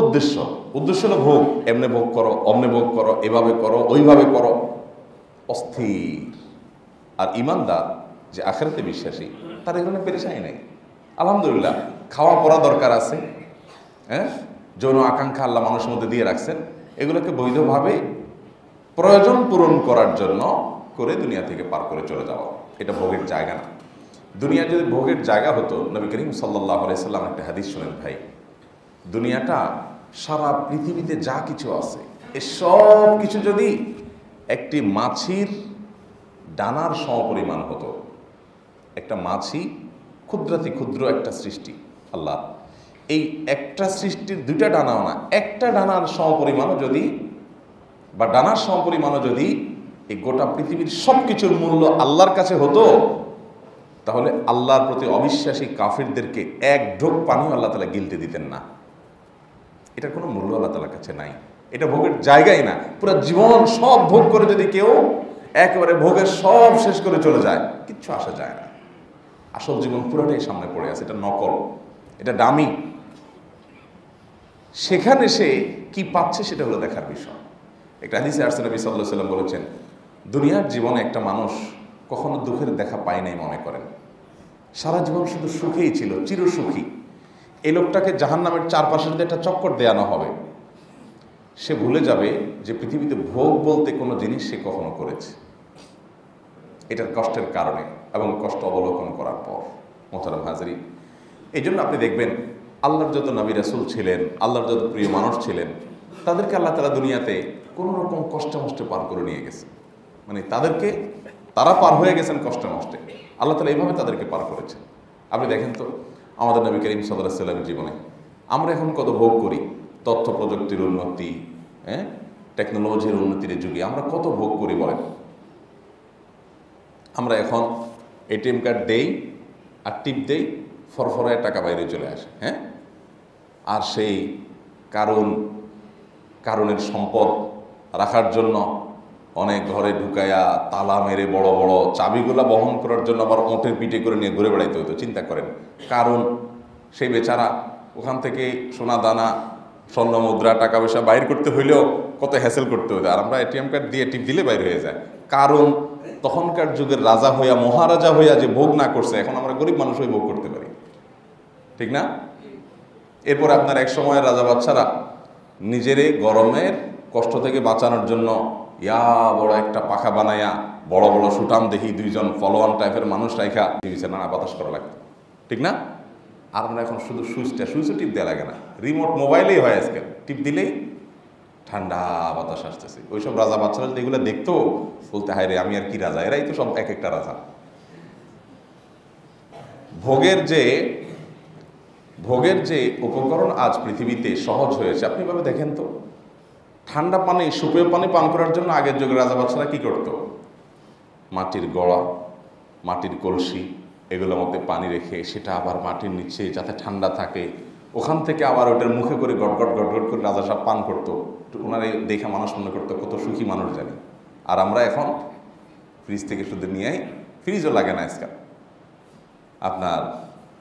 উদ্দেশ্য হলো ভোগ, এমনি ভোগ করো, অমনে ভোগ করো, এভাবে করো, ওইভাবে করো, অস্থির। আর ইমানদার যে আখিরাতে বিশ্বাসী, তার এখানে পেরেশানি নেই। আলহামদুলিল্লাহ, খাওয়া পড়া দরকার আছে, হ্যাঁ, যৌন আকাঙ্ক্ষা আল্লাহ মানুষের মধ্যে দিয়ে রাখছেন, এগুলোকে বৈধভাবে প্রয়োজন পূরণ করার জন্য করে দুনিয়া থেকে পার করে চলে যাওয়া, এটা ভোগের জায়গা না। দুনিয়া যদি ভোগের জায়গা হতো, নবী করিম সাল্লাল্লাহু আলাইহি সাল্লাম একটা হাদিস শুনেন ভাই, দুনিয়াটা সারা পৃথিবীতে যা কিছু আছে এ সব কিছু যদি একটি মাছির ডানার সমপরিমাণ হতো, একটা মাছি ক্ষুদ্রাতি ক্ষুদ্র একটা সৃষ্টি আল্লাহ। এই একটা সৃষ্টির দুইটা ডানাও না, একটা ডানার সমপরিমাণও যদি বা ডানার সমপরিমাণও যদি এই গোটা পৃথিবীর সব কিছুর মূল্য আল্লাহর কাছে হতো, তাহলে আল্লাহর প্রতি অবিশ্বাসী কাফিরদেরকে এক ঢোক পানিও আল্লাহ তাআলা গিলতে দিতেন না। এটার কোনো মূল্য আল্লাহ তাআলার কাছে নাই, এটা ভোগের জায়গাই না। পুরো জীবন সব ভোগ করে যদি কেউ একেবারে ভোগের সব শেষ করে চলে যায়, কিচ্ছু আসা যায় না। আসল জীবন পুরোটাই সামনে পড়ে আছে, এটা নকল, এটা ডামি। সেখানে সে কি পাচ্ছে সেটা হলো দেখার বিষয়। একটা হাদিসে আসছে নবী সাল্লাল্লাহু আলাইহি ওয়াসাল্লাম বলেছেন, দুনিয়ার জীবনে একটা মানুষ কখনো দুঃখের দেখা পায় নাই মনে করেন, সারা জীবন শুধু সুখেই ছিল, চিরসুখী। এই লোকটাকে জাহান্নামের চারপাশে যদি একটা চক্কর দেওয়ানো হবে, সে ভুলে যাবে যে পৃথিবীতে ভোগ বলতে কোনো জিনিস সে কখনো করেছে, এটার কষ্টের কারণে এবং কষ্ট অবলোকন করার পর। মোহতারাম হাজরিন, এই জন্য আপনি দেখবেন আল্লাহর যত নবী রাসূল ছিলেন, আল্লাহর যত প্রিয় মানুষ ছিলেন, তাদেরকে আল্লাহ তাআলা দুনিয়াতে কোনো রকম কষ্টে মষ্টে পার করে নিয়ে গেছে। মানে তারা পার হয়ে গেছেন কষ্টে মষ্টে, আল্লাহ তাআলা এইভাবে তাদেরকে পার করেছেন। আপনি দেখেন তো আমাদের নবী করিম সাল্লাল্লাহু আলাইহি ওয়াসাল্লামের জীবনে আমরা এখন কত ভোগ করি, তথ্য প্রযুক্তির উন্নতি, টেকনোলজির উন্নতির যুগে আমরা কত ভোগ করি বলেন। আমরা এখন এটিএম কার্ড দেই আর টিপ দেই, ফরফরায় টাকা বাইরে চলে আসে। আর সেই কারণের সম্পদ রাখার জন্য অনেক ঘরে ঢুকায়া তালা মেরে বড় বড় চাবিগুলা বহন করার জন্য আবার ওঁটের পিঠে করে নিয়ে ঘুরে বেড়াইতে হতো। চিন্তা করেন, কারণ সেই বেচারা ওখান থেকে সোনা দানা স্বর্ণ মুদ্রা টাকা পয়সা বাইর করতে হইলেও কত হ্যাসেল করতে হতো, আর আমরা এটিএম কার্ড দিয়ে টিপ দিলে বাইর হয়ে যায়। কারণ তখনকার যুগের রাজা হইয়া মহারাজা হইয়া যে ভোগ না করছে, এখন আমরা গরিব মানুষ হয়ে ভোগ করতে পারি, ঠিক না? এরপর আপনার এক সময়ের রাজা বাচ্চারা নিজেরে গরমের কষ্ট থেকে বাঁচানোর জন্য ইয়া বড় একটা পাখা বানাইয়া বড় বড় সুটাম দেখি দুইজন ফলোয়ান টাইপের মানুষ রাইখা টিভিতে নানা বাতাস করা লাগতো, ঠিক না? আর আমরা এখন শুধু সুইচও টিপ দেওয়া লাগে না, রিমোট মোবাইলেই হয় আজকাল, টিপ দিলেই ঠান্ডা বাতাস আসতেছে। ওইসব রাজা বাচ্চারা যদি এগুলো দেখতো, বলতে হায় রে আমি আর কি রাজা, এরাই তো সব এক একটা রাজা। ভোগের যে উপকরণ আজ পৃথিবীতে সহজ হয়েছে, আপনি ভাবে দেখেন তো, ঠান্ডা পানি সুপেয় পানি পান করার জন্য আগের যুগের রাজা বাচ্চারা কি করতো? মাটির গড়া, মাটির কলসি, এগুলোর মধ্যে পানি রেখে সেটা আবার মাটির নিচে যাতে ঠান্ডা থাকে, ওখান থেকে আবার ওটার মুখে করে গটগট গটগট করে রাজা সাহেব পান করতো। ওনারে দেখে মানুষ মনে করতো কত সুখী মানুষ জানি। আর আমরা এখন ফ্রিজ থেকে শুধু নিয়ে, ফ্রিজও লাগে না আজকাল, আপনার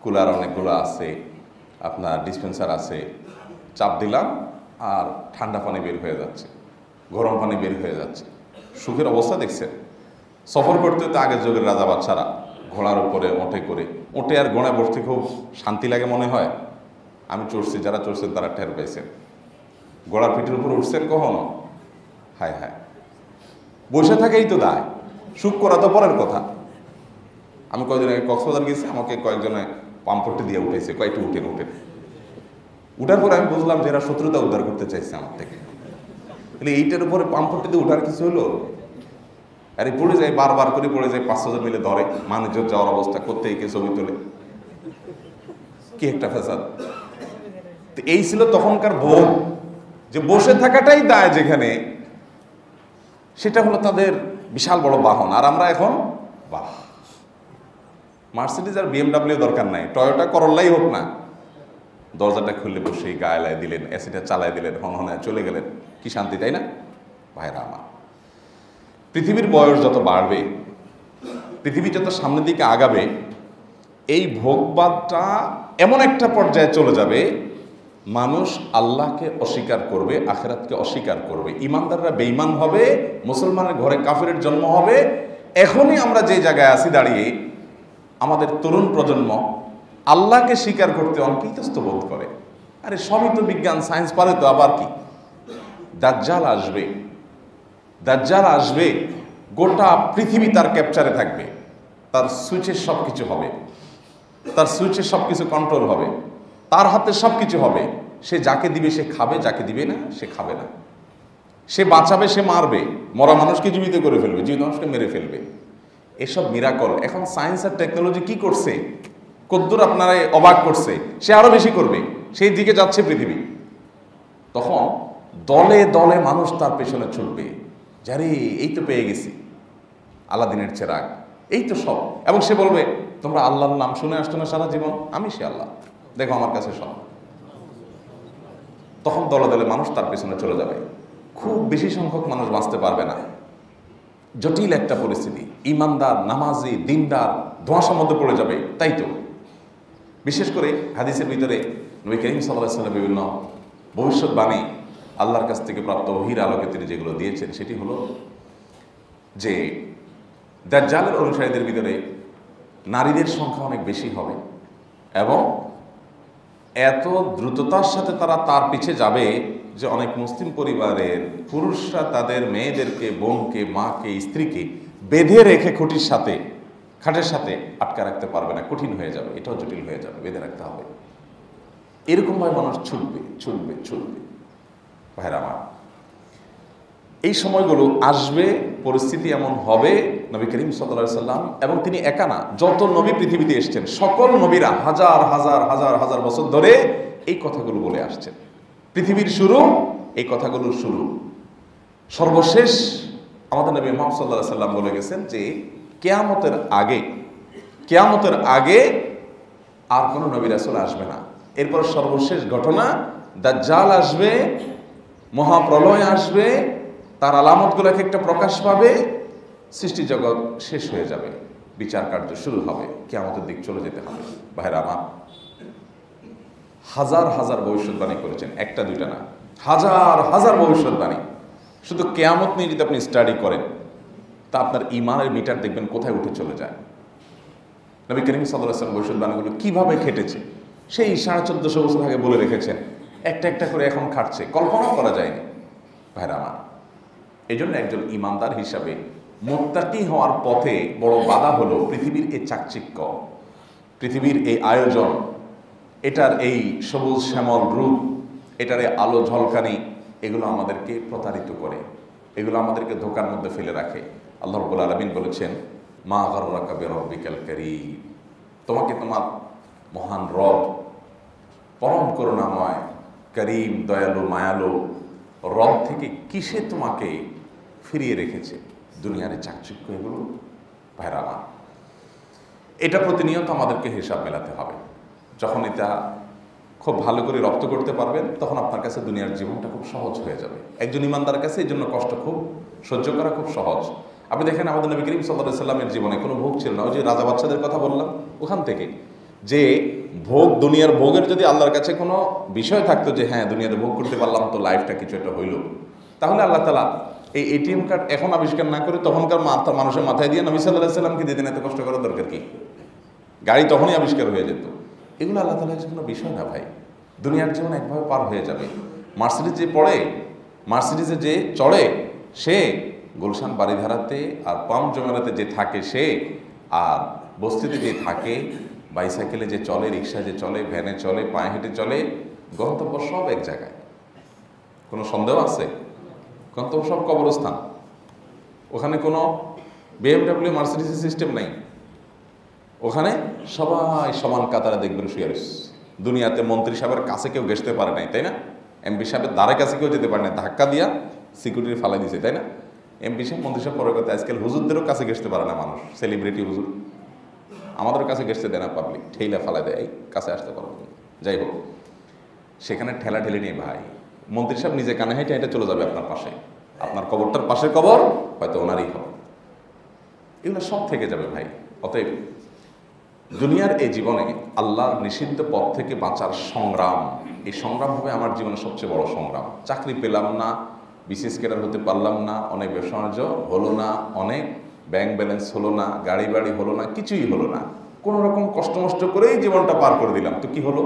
কুলার অনেকগুলো আছে, আপনার ডিসপেন্সার আছে, চাপ দিলাম আর ঠান্ডা পানি বের হয়ে যাচ্ছে, গরম পানি বের হয়ে যাচ্ছে। সুখের অবস্থা দেখছেন? সফর করতে তো আগের যুগের রাজা বাচ্চারা ঘোড়ার উপরে ওঠে আর ঘোড়ায় বসতে খুব শান্তি লাগে মনে হয়। আমি চড়ছি, যারা চড়ছেন তারা টের পাইছেন। ঘোড়ার পিঠের উপর উঠছেন কখনো? হায় হায়, বসে থাকেই তো দায়, সুখ করা তো পরের কথা। আমি কয়েকদিন আগে কক্সবাজার গেছি, আমাকে কয়েকজনে পাম্পট্টি দিয়ে উঠেছে, কয়েকটি উঠেন। উঠার পরে আমি বুঝলাম যে এরা শত্রুতা উদ্ধার করতে চাইছে আমার থেকে। তাহলে এইটার উপরে পাম্পট্টি দিয়ে উঠার কিছু হলো? আরে পড়ে যায়, বারবার করে পড়ে যায়, 500 জন মিলে ধরে, মানুষজন যাওয়ার অবস্থা করতে একে ছবি তোলে, কি একটা ফ্যাসাদ। তো এই ছিল তখনকার ভোগ, যে বসে থাকাটাই দায় যেখানে, সেটা হলো তাদের বিশাল বড় বাহন। আর আমরা এখন বাহ, মার্সিডিজ আর বিএমডাব্লিউ দরকার নাই, টয়োটা করল্লাই হোক না, দরজাটা খুললে বসে গায়ে দিলেন, এসিটা চালাই দিলেন, হনহনায় চলে গেলেন, কি শান্তি, তাই না ভাইরা আমার? পৃথিবীর বয়স যত বাড়বে, পৃথিবী যত সামনের দিকে আগাবে, এই ভোগবাদটা এমন একটা পর্যায়ে চলে যাবে, মানুষ আল্লাহকে অস্বীকার করবে, আখিরাতকে অস্বীকার করবে, ইমানদাররা বেঈমান হবে, মুসলমানের ঘরে কাফিরের জন্ম হবে। এখনই আমরা যে জায়গায় আছি দাঁড়িয়ে, আমাদের তরুণ প্রজন্ম আল্লাহকে স্বীকার করতে অনেক ইতস্ত বোধ করে। আরে সবই তো বিজ্ঞান সায়েন্স পারে, তো আবার কি? দাজ্জাল আসবে, গোটা পৃথিবী তার ক্যাপচারে থাকবে, তার সুইচে সব কিছু হবে, তার সুইচে সব কিছু কন্ট্রোল হবে, তার হাতে সব কিছু হবে। সে যাকে দিবে সে খাবে, যাকে দিবে না সে খাবে না। সে বাঁচাবে, সে মারবে, মরা মানুষকে জীবিত করে ফেলবে, জীবিত মানুষকে মেরে ফেলবে। এসব মিরাকল এখন সায়েন্স আর টেকনোলজি কি করছে, কদ্দুর আপনারা অবাক করছে, সে আরো বেশি করবে, সেই দিকে যাচ্ছে পৃথিবী। তখন দলে দলে মানুষ তার পেছনে ছুটবে, যারে এই তো পেয়ে গেছি আলাদিনের চেরাগ, এই তো সব। এবং সে বলবে, তোমরা আল্লাহর নাম শুনে আসছো না সারা জীবন, আমি সে আল্লাহ, দেখো আমার কাছে সব। তখন দলে দলে মানুষ তার পেছনে চলে যাবে। খুব বেশি সংখ্যক মানুষ বাঁচতে পারবে না। জটিল একটা পরিস্থিতি। ইমানদার, নামাজি, দিনদার ধোঁয়াশার মধ্যে পড়ে যাবে। তাই তো বিশেষ করে হাদিসের ভিতরে নবী করিম সাল্লাল্লাহু আলাইহি ওয়াসাল্লাম বিভিন্ন ভবিষ্যৎবাণী আল্লাহর কাছ থেকে প্রাপ্ত ওহীর আলোকে তিনি যেগুলো দিয়েছেন, সেটি হলো যে দাজ্জালের অনুসারীদের ভিতরে নারীদের সংখ্যা অনেক বেশি হবে এবং এত দ্রুততার সাথে তারা তার পিছে যাবে যে অনেক মুসলিম পরিবারের পুরুষরা তাদের মেয়েদেরকে, বোনকে, মাকে, স্ত্রীকে বেঁধে রেখে খাটের সাথে আটকা রাখতে পারবে না, কঠিন হয়ে যাবে, এটাও জটিল হয়ে যাবে, বেঁধে রাখতে হবে। এরকমভাবে মানুষ ছুটবে। ভাইরা আমার, এই সময়গুলো আসবে, পরিস্থিতি এমন হবে। নবী করিম সাল্লাল্লাহু আলাইহি সাল্লাম এবং তিনি একা না, যত নবী পৃথিবীতে এসেছেন সকল নবীরা হাজার হাজার হাজার হাজার বছর ধরে এই কথাগুলো বলে আসছেন। পৃথিবীর শুরু, এই কথাগুলোর শুরু। সর্বশেষ আমাদের নবী মুহাম্মদ সাল্লাল্লাহু আলাইহি সাল্লাম বলে গেছেন যে কিয়ামতের আগে আর কোনো নবী রাসূল আসবে না। এরপর সর্বশেষ ঘটনা, দাজ্জাল আসবে, মহাপ্রলয় আসবে, তার আলামতগুলো এক একটা প্রকাশ পাবে, সৃষ্টি জগৎ শেষ হয়ে যাবে, বিচার কার্য শুরু হবে, কিয়ামতের দিক চলে যেতে হবে। ভাইরা আমার, হাজার হাজার ভবিষ্যৎবাণী করেছেন, একটা দুইটা না, হাজার হাজার ভবিষ্যৎবাণী। শুধু কিয়ামত নিয়ে যদি আপনি স্টাডি করেন তা আপনার ঈমানের মিটার দেখবেন কোথায় উঠে চলে যায়। নবী করিম সাল্লাল্লাহু আলাইহি ওয়াসাল্লাম ভবিষ্যৎবাণীগুলো কিভাবে খেটেছে সেই 1450 বছর আগে বলে রেখেছেন, একটা একটা করে এখন খাটছে, কল্পনাও করা যায়নি। ভাইরা আমার, এই জন্য একজন ইমানদার হিসাবে মুত্তাকি হওয়ার পথে বড় বাধা হলো পৃথিবীর এই চাকচিক্য, পৃথিবীর এই আয়োজন, এটার এই সবুজ শ্যামল রূপ, এটার এই আলো ঝলকানি, এগুলো আমাদেরকে প্রতারিত করে, এগুলো আমাদেরকে ধোঁকার মধ্যে ফেলে রাখে। আল্লাহ রাব্বুল আলামিন বলেছেন, মা গাররাকা বিরাব্বিকাল কারীম, তোমাকে তোমার মহান রব, পরম করুণাময়, করিম, দয়ালু, মায়ালু রব থেকে কিসে তোমাকে ফিরিয়ে রেখেছে? দুনিয়ার চাকচিক্য এগুলো। ভাইরা আমার, এটা প্রতিনিয়ত আমাদেরকে হিসাব মেলাতে হবে। যখন এটা খুব ভালো করে রপ্ত করতে পারবেন, তখন আপনার কাছে দুনিয়ার জীবনটা খুব সহজ হয়ে যাবে। একজন ইমানদারের কাছে এই জন্য কষ্ট খুব সহ্য করা খুব সহজ। আপনি দেখেন আমাদের নবী করিম সাল্লাল্লাহু আলাইহি সাল্লামের জীবনে কোনো ভোগ ছিল না। ওই যে রাজা বাদশাদের কথা বললাম, ওখান থেকে যে ভোগ, দুনিয়ার ভোগের যদি আল্লাহর কাছে কোনো বিষয় থাকতো যে হ্যাঁ দুনিয়াতে ভোগ করতে পারলাম তো লাইফটা কিছু একটা হইল, তাহলে আল্লাহ তাআলা এই এটিএম কার্ড এখন আবিষ্কার না করে তখনকার মানুষের মাথায় দিয়ে নবী সাল্লাল্লাহু আলাইহি সাল্লামকে দিতেন। এত কষ্ট করার দরকার কি? গাড়ি তখনই আবিষ্কার হয়ে যেত। এগুলো আল্লাহ তাআলার কাছে কোনো বিষয় না ভাই। দুনিয়ার জীবন একভাবে পার হয়ে যাবে। মার্সিডিজে যে চড়ে সে গুলশান বাড়িধারাতে, আর পাম্প জমেরাতে যে থাকে সে, আর বস্তিতে যে থাকে, বাইসাইকেলে যে চলে, রিক্সা যে চলে, ভ্যানে চলে, পায়ে হেঁটে চলে, গন্তব্য সব এক জায়গায়। কোনো সন্দেহ আছে? গন্তব্য সব কবরস্থান। ওখানে কোনো BMW, মার্সিডিজের সিস্টেম নাই। ওখানে সবাই সমান কাতারে দেখবেন শুয়ে রয়েছে। দুনিয়াতে মন্ত্রী সাহেবের কাছে কেউ ঘেসতে পারে নাই, তাই না? এমপি সাহেবের দ্বারের কাছে কেউ যেতে পারে না, ধাক্কা দিয়া সিকিউরিটি ফালাই দিছে, তাই না? এমপি সাহেব, মন্ত্রী সাহেব পরের কথা, আজকাল হুজুরদেরও কাছে ঘেসতে পারে না মানুষ, সেলিব্রিটি হুজুর। আমাদের কাছে ঘেসতে দেয় না পাবলিক, ঠেইলা ফালাই দেয়, এই কাছে আসতে পারবো। যাই হোক, সেখানে ঠেলা ঠেলে নিয়ে ভাই মন্ত্রী সাহেব নিজে কানে হেঁটে হেঁটে চলে যাবে আপনার পাশে, আপনার কবরটার পাশের কবর হয়তো ওনারই হবে। এগুলো সব থেকে যাবে ভাই। অতএব দুনিয়ার এই জীবনে আল্লাহর নিষিদ্ধ পথ থেকে বাঁচার সংগ্রাম, এই সংগ্রাম হবে আমার জীবনের সবচেয়ে বড় সংগ্রাম। চাকরি পেলাম না, বিসিএস ক্যাডার হতে পারলাম না, অনেক ব্যবসা বাণিজ্য হলো না, অনেক ব্যাংক ব্যালেন্স হলো না, গাড়ি বাড়ি হলো না, কিছুই হলো না, কোনো রকম কষ্ট মষ্ট করেই জীবনটা পার করে দিলাম। তো কি হলো?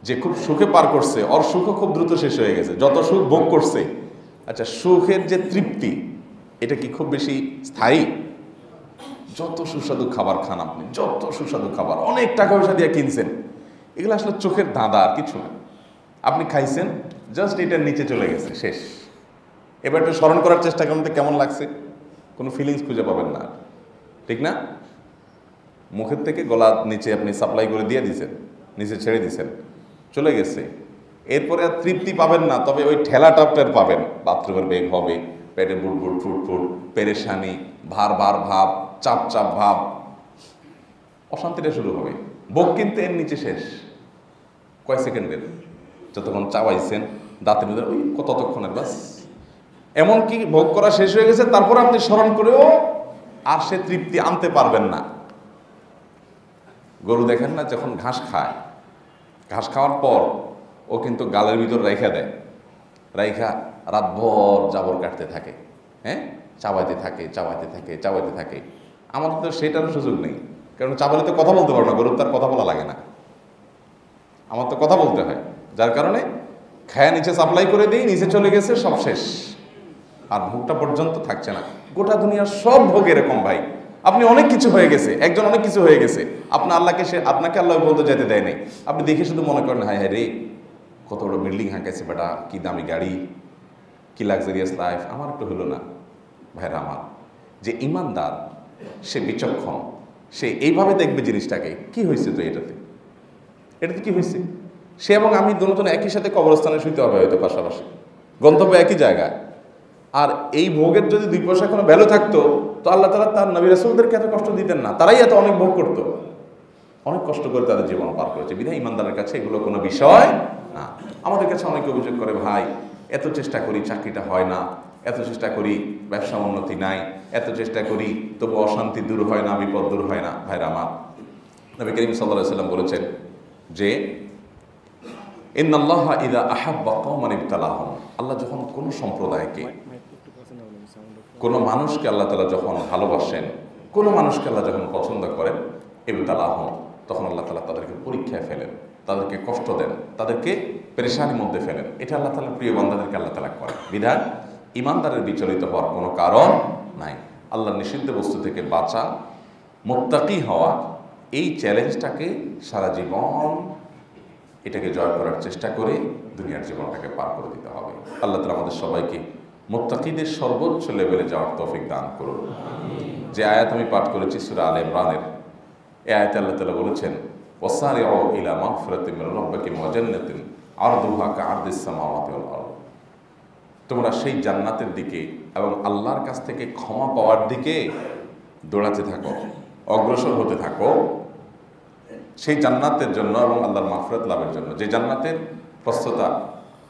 যে খুব সুখে পার করছে ওর সুখও খুব দ্রুত শেষ হয়ে গেছে, যত সুখ ভোগ করছে। আচ্ছা, সুখের যে তৃপ্তি, এটা কি খুব বেশি স্থায়ী? যত সুস্বাদু খাবার খান আপনি, যত সুস্বাদু খাবার অনেক টাকা পয়সা দিয়ে কিনছেন, এগুলো আসলে চোখের ধাঁধা, আর কিছু না। আপনি খাইছেন, জাস্ট এটার নিচে চলে গেছে, শেষ। এবার একটু স্মরণ করার চেষ্টা করুন তো কেমন লাগছে। কোনো ফিলিংস খুঁজে পাবেন না, ঠিক না? মুখের থেকে গলা নিচে আপনি সাপ্লাই করে দিয়ে দিয়েছেন, নিচে ছেড়ে দিয়েছেন, চলে গেছে। এরপরে আর তৃপ্তি পাবেন না, তবে ওই ঠেলা টাপটার পাবেন। বাথরুমের বেগ হবে, পেটে বুটবুট ফুটফুট, পেরেশানি, ভার ভার ভাব, চাপ চাপ ভাব, অশান্তিটা শুরু হবে। ভোগ কিন্তু এর নিচে শেষ, কয় সেকেন্ডের, যতক্ষণ চাবাইছেন দাঁতের ভিতরে ওই ততক্ষণের বাস। এমনকি ভোগ করা শেষ হয়ে গেছে, তারপর আপনি স্মরণ করেও আর সে তৃপ্তি আনতে পারবেন না। গরু দেখেন না, যখন ঘাস খায়, ঘাস খাওয়ার পর ও কিন্তু গালের ভিতর রেখা দেয়, রাইখা রাতভর জাবর কাটতে থাকে, হ্যাঁ, চাবাইতে থাকে চাবাইতে থাকে চাবাইতে থাকে। আমাদের তো সেটারও সুযোগ নেই, কারণ চাবাইলে তো কথা বলতে পারো না, গরুর তার কথা বলা লাগে না, আমার তো কথা বলতে হয়। যার কারণে খায়া নিচে সাপ্লাই করে দিই, নিচে চলে গেছে, সব শেষ, আর ভোগটা পর্যন্ত থাকছে না। গোটা দুনিয়ার সব ভোগ এরকম ভাই। আপনি অনেক কিছু হয়ে গেছে, একজন অনেক কিছু হয়ে গেছে, আপনাকে আল্লাহ বলতে যেতে দেয় নাই। আপনি দেখে শুধু মনে করেন হায় হায় রে, কত বড় বিল্ডিং হাঁকাইছে বেটা, কি দামি গাড়ি, কি লাক্সারিয়াস লাইফ, আমার একটু হলো না। ভাইরা আমার, যে ইমানদার সে বিচক্ষণ, সে এইভাবে দেখবে জিনিসটাকে, কি হয়েছে তো এটাতে কি হয়েছে। সে এবং আমি দুজন একই সাথে কবরস্থানে শুইতে হবে হয়তো পাশাপাশি, গন্তব্য একই জায়গায়। আর এই ভোগের যদি 2 পয়সা কোনো ভ্যালু থাকতো, তো আল্লাহ তাআলা তার নবী রাসূলদেরকে এত কষ্ট দিতেন না, তারাই এত অনেক ভোগ করতো, অনেক কষ্ট করে তাদের জীবন পার করেছে। বিধায় ইমানদারের কাছে এগুলো কোনো বিষয় না। আমাদের কাছে অনেকে অভিযোগ করে, ভাই এত চেষ্টা করি চাকরিটা হয় না, এত চেষ্টা করি ব্যবসা উন্নতি নাই, এত চেষ্টা করি তবু অশান্তি দূর হয় না, বিপদ দূর হয় না। ভাইরা আমার, নবী করিম সাল্লাল্লাহু আলাইহি ওয়াসাল্লাম বলেছেন যে ইন্নাল্লাহা ইযা আহাব্বা কওমান ইবতালাহুম, আল্লাহ যখন কোনো সম্প্রদায়কে, কোনো মানুষকে আল্লাহ তাআলা যখন ভালোবাসেন, কোনো মানুষকে আল্লাহ যখন পছন্দ করেন, ইবতালাহুম, তখন আল্লাহ তাআলা তাদেরকে পরীক্ষায় ফেলেন, তাদেরকে কষ্ট দেন, তাদেরকে পেরেশানির মধ্যে ফেলেন। এটা আল্লাহ তাআলা প্রিয় বান্দাদেরকে আল্লাহ তাআলা করেন। বিধান ইমানদারের বিচলিত হওয়ার কোনো কারণ নাই। আল্লাহর নিষিদ্ধ বস্তু থেকে বাঁচা, মুত্তাকি হওয়া, এই চ্যালেঞ্জটাকে সারা জীবন এটাকে জয় করার চেষ্টা করে দুনিয়ার জীবনটাকে পার করে দিতে হবে। আল্লাহ তাআলা আমাদের সবাইকে মুত্তাকিদের সর্বোচ্চ লেভেলে যাওয়ার তৌফিক দান করুন। যে আয়াত আমি পাঠ করেছি সূরা আলে ইমরানের, এই আয়াতে আল্লাহ তাআলা বলেছেন, ওয়াসারিউ ইলা মাগফিরাতিন মির রাব্বিকুম ওয়া জান্নাতিন আরদুহা কাআরদিস সামাওয়াতি ওয়াল আরদ, তোমরা সেই জান্নাতের দিকে এবং আল্লাহর কাছ থেকে ক্ষমা পাওয়ার দিকে দৌড়াতে থাকো, অগ্রসর হতে থাকো, সেই জান্নাতের জন্য এবং আল্লাহর মাগফিরাত লাভের জন্য, যে জান্নাতের প্রস্থতা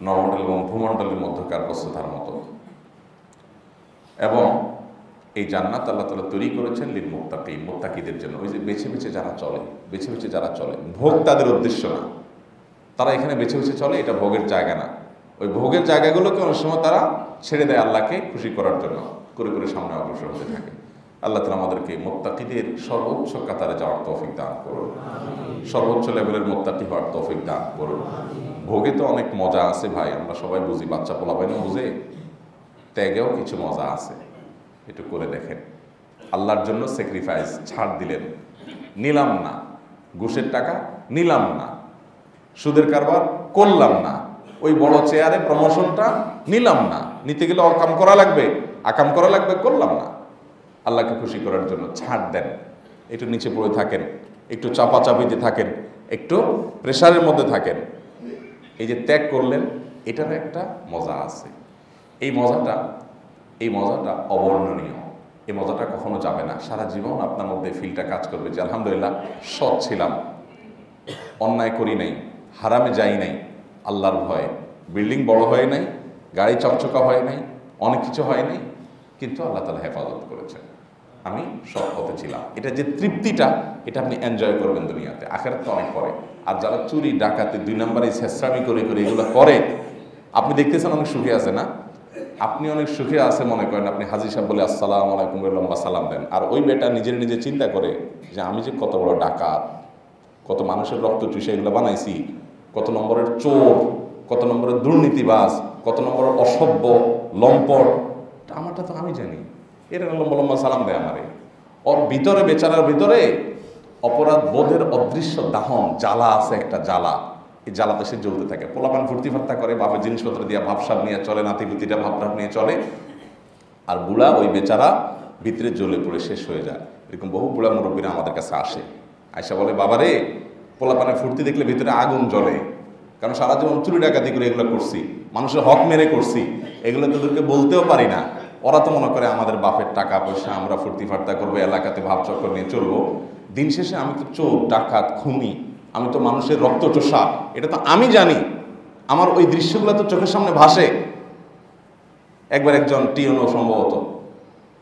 নবমণ্ডল এবং ভূমণ্ডলের মধ্যকার প্রস্থতার মতো। এবং এই জান্নাত আল্লাহ তাআলা তৈরি করেছেন লিল মুত্তাকিন, মুত্তাকিদের জন্য। ওই যে বেছে বেছে যারা চলে, বেছে বেছে যারা চলে, ভোগ তাদের উদ্দেশ্য না, তারা এখানে বেছে বেছে চলে, এটা ভোগের জায়গা না। ওই ভোগের জায়গাগুলোকে অনেক সময় তারা ছেড়ে দেয় আল্লাহকে খুশি করার জন্য, করে করে সামনে অগ্রসর হতে থাকে। আল্লাহ তাআলা আমাদেরকে মুত্তাকিদের সর্বোচ্চ কাতারে যাওয়ার তৌফিক দান করুন, সর্বোচ্চ লেভেলের মুত্তাকি হওয়ার তৌফিক দান করুন। ভোগে তো অনেক মজা আছে ভাই, আমরা সবাই বুঝি, বাচ্চা পোলাপাইনও বুঝে, ত্যাগেও কিছু মজা আছে, একটু করে দেখেন। আল্লাহর জন্য স্যাক্রিফাইস, ছাড় দিলেন, নিলাম না, ঘুষের টাকা নিলাম না, সুদের কারবার করলাম না, ওই বড় চেয়ারে প্রমোশনটা নিলাম না, নিতে গেলে অকাম করা লাগবে, আকাম করা লাগবে, করলাম না। আল্লাহকে খুশি করার জন্য ছাড় দেন, একটু নিচে পড়ে থাকেন, একটু চাপাচাপিতে থাকেন, একটু প্রেশারের মধ্যে থাকেন। এই যে ত্যাগ করলেন, এটার একটা মজা আছে। এই মজাটা অবর্ণনীয়। এই মজাটা কখনো যাবে না, সারা জীবন আপনার মধ্যে ফিলটা কাজ করবে যে আলহামদুলিল্লাহ সৎ ছিলাম, অন্যায় করি নাই, হারামে যাই নাই, আল্লাহর ভয়ে, বিল্ডিং বড় হয় নাই, গাড়ি চকচকা হয় নাই, অনেক কিছু হয় নাই, কিন্তু আল্লাহ তাআলা হেফাজত করেছেন, আমি সৎ পথে ছিলাম। এটা যে তৃপ্তিটা, এটা আপনি এনজয় করবেন দুনিয়াতে, আখিরাতে তো অনেক পরে। আর যারা চুরি ডাকাতি 2 নম্বরে ছেঁচড়ামি করে করে এগুলো করে, আপনি দেখতেছেন অনেক সুখে আছে না, আপনি অনেক সুখে আছে মনে করেন, আপনি হাজি সাহেব বলে আসসালামু আলাইকুম লম্বা সালাম দেন, আর ওই বেটা নিজে চিন্তা করে যে আমি যে কত বড় ডাকাত, কত মানুষের রক্ত চুষে এগুলো বানাইছি, কত নম্বরের চোর, কত নম্বরের দুর্নীতিবাজ, কত নম্বরের অসভ্য লম্পট, আমারটা তো আমি জানি, এর লম্বা লম্বা সালাম দেয় আমারে। ওর ভিতরে, বেচারার ভিতরে অপরাধ বোধের অদৃশ্য দাহন জ্বালা আছে, একটা জ্বালা, এই জ্বালাতে সে জ্বলতে থাকে। পোলাপান ফুর্তি ফার্তা করে, বাপের জিনিসপত্র দিয়ে ভাবসাব নিয়ে চলে, নাতিপুতিটা ভাবসাব নিয়ে চলে, আর বুড়া ওই বেচারা ভিতরে জ্বলে পড়ে শেষ হয়ে যায়। এরকম বহু বুড়া মুরব্বীরা আমাদের কাছে আসে, আয়সা বলে, বাবারে পোলাপানে ফুর্তি দেখলে ভিতরে আগুন জ্বলে, কারণ সারা জীবন চুরি ডাকাতি করে এগুলো করছি, মানুষের হক মেরে করছি, এগুলো তোদেরকে বলতেও পারি না। ওরা তো মনে করে আমাদের বাপের টাকা পয়সা, আমরা ফুর্তি ফার্তা করবো, এলাকাতে ভাব চক্কর নিয়ে চলবো। দিন শেষে আমি তো চোর, ডাকাত, খুনি, আমি তো মানুষের রক্ত চোষা, এটা তো আমি জানি। আমার ওই দৃশ্যগুলো তো চোখের সামনে ভাসে। একবার একজন টিওনো সম্ভবত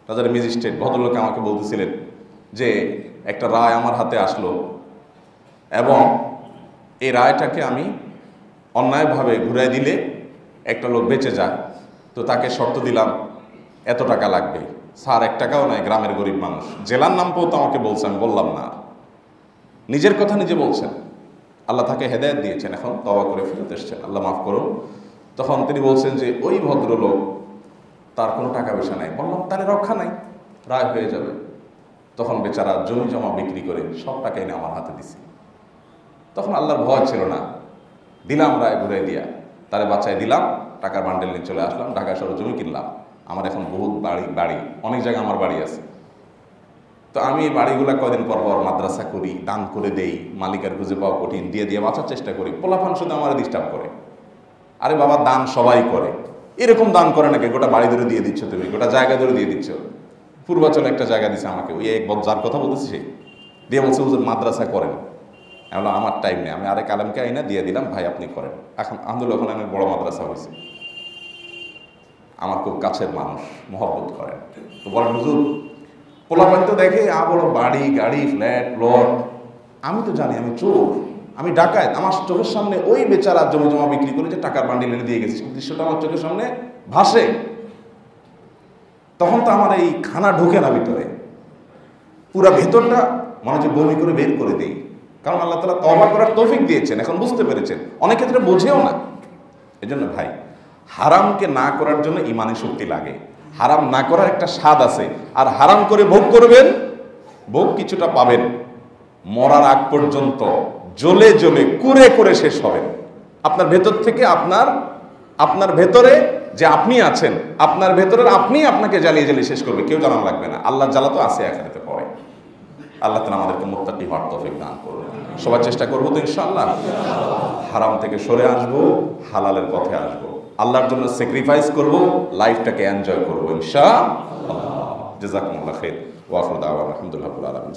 রাজার ম্যাজিস্ট্রেট ভদ্রলোক আমাকে বলতেছিলেন যে একটা রায় আমার হাতে আসলো এবং এই রায়টাকে আমি অন্যায়ভাবে ঘুরাই দিলে একটা লোক বেঁচে যায়, তো তাকে শর্ত দিলাম এত টাকা লাগবে। স্যার 1 টাকাও নাই, গ্রামের গরিব মানুষ। জেলার নাম তো আমাকে বলছে, আমি বললাম না, নিজের কথা নিজে বলছেন। আল্লাহ তাকে হেদায়েত দিয়েছেন, এখন তওবা করে ফেরত এসছেন, আল্লাহ মাফ করো। তখন তিনি বলছেন যে ওই ভদ্রলোক, তার কোনো টাকা পয়সা নাই। বললাম তাহলে রক্ষা নাই, রায় হয়ে যাবে। তখন বেচারা জমি জমা বিক্রি করে সব টাকা এনে আমার হাতে দিছে। তখন আল্লাহর ভয় ছিল না, দিলাম রায় ঘুরাই দিয়া, তারে বাঁচায় দিলাম, টাকার বান্ডেল নিয়ে চলে আসলাম, ঢাকা শহরে জমি কিনলাম। আমার এখন বহুত বাড়ি অনেক জায়গায় আমার বাড়ি আছে। তো আমি এই বাড়িগুলা কদিন পর পর মাদ্রাসা করি, দান করে দেই, মালিকের খুঁজে পাওয়া কঠিন, দিয়ে দিয়ে বাঁচার চেষ্টা করি। পোলাপান শুধু আমার ডিস্টার্ব করে, আরে বাবা দান সবাই করে, এরকম দান করে নাকি গোটা বাড়ি ধরে দিয়ে দিচ্ছ, তুমি গোটা জায়গা ধরে দিয়ে দিচ্ছ। পূর্বাচলে একটা জায়গা দিচ্ছে আমাকে, ওই এক যার কথা বলতেছি সে দিয়ে বলছে হুজুর মাদ্রাসা করেন। আমি বললাম আমার টাইম নেই, আমি আরেক আলেমকে আইনা দিয়ে দিলাম, ভাই আপনি করেন। এখন আলহামদুলিল্লাহ ওখানে অনেক বড় মাদ্রাসা হয়েছে, আমার খুব কাছের মানুষ, মহব্বত করেন। তো বলেন হুজুর পোলাপান তো দেখে বলো বাড়ি গাড়ি ফ্ল্যাট প্লট, আমি তো জানি আমি চোর, আমি ডাকাত। আমার চোখের সামনে ওই বেচারা জমি জমা বিক্রি করে যে টাকার বান্ডিল এনে দিয়ে গেছে, দৃশ্যটা আমার চোখের সামনে ভাসে। তখন তো আমার এই খানা ঢোকে না ভিতরে, পুরা ভেতরটা মনে হচ্ছে বমি করে বের করে দেই। কারণ আল্লাহ তাআলা তওবা করার তৌফিক দিয়েছেন, এখন বুঝতে পেরেছেন, অনেক ক্ষেত্রে বোঝেও না। এজন্য ভাই হারামকে না করার জন্য ইমানি শক্তি লাগে, হারাম না করার একটা স্বাদ আছে। আর হারাম করে ভোগ করবেন, ভোগ কিছুটা পাবেন, মরার আগ পর্যন্ত জ্বলে জ্বলে কুরে করে শেষ হবেন। আপনার ভেতর থেকে আপনার ভেতরে যে আপনি আছেন, আপনার ভেতরের আপনি আপনাকে জ্বালিয়ে জ্বালিয়ে শেষ করবে, কেউ জানানো লাগবে না। আল্লাহ জ্বালা তো আছে আখিরাতে পড়ে। আল্লাহ তাআলা আমাদেরকে মুত্তাকি হওয়ার তৌফিক দান করুন। সবাই চেষ্টা করবো তো ইনশাআল্লাহ, হারাম থেকে সরে আসবো, হালালের পথে আসবো, আল্লাহর জন্য স্যাক্রিফাইস করব, লাইফটাকে এনজয় করবো ইনশাআল্লাহ। জাযাকুমুল্লাহ খাইর ওয়া আখিরু দাওয়ানা আলহামদুলিল্লাহি রাব্বিল আলামিন।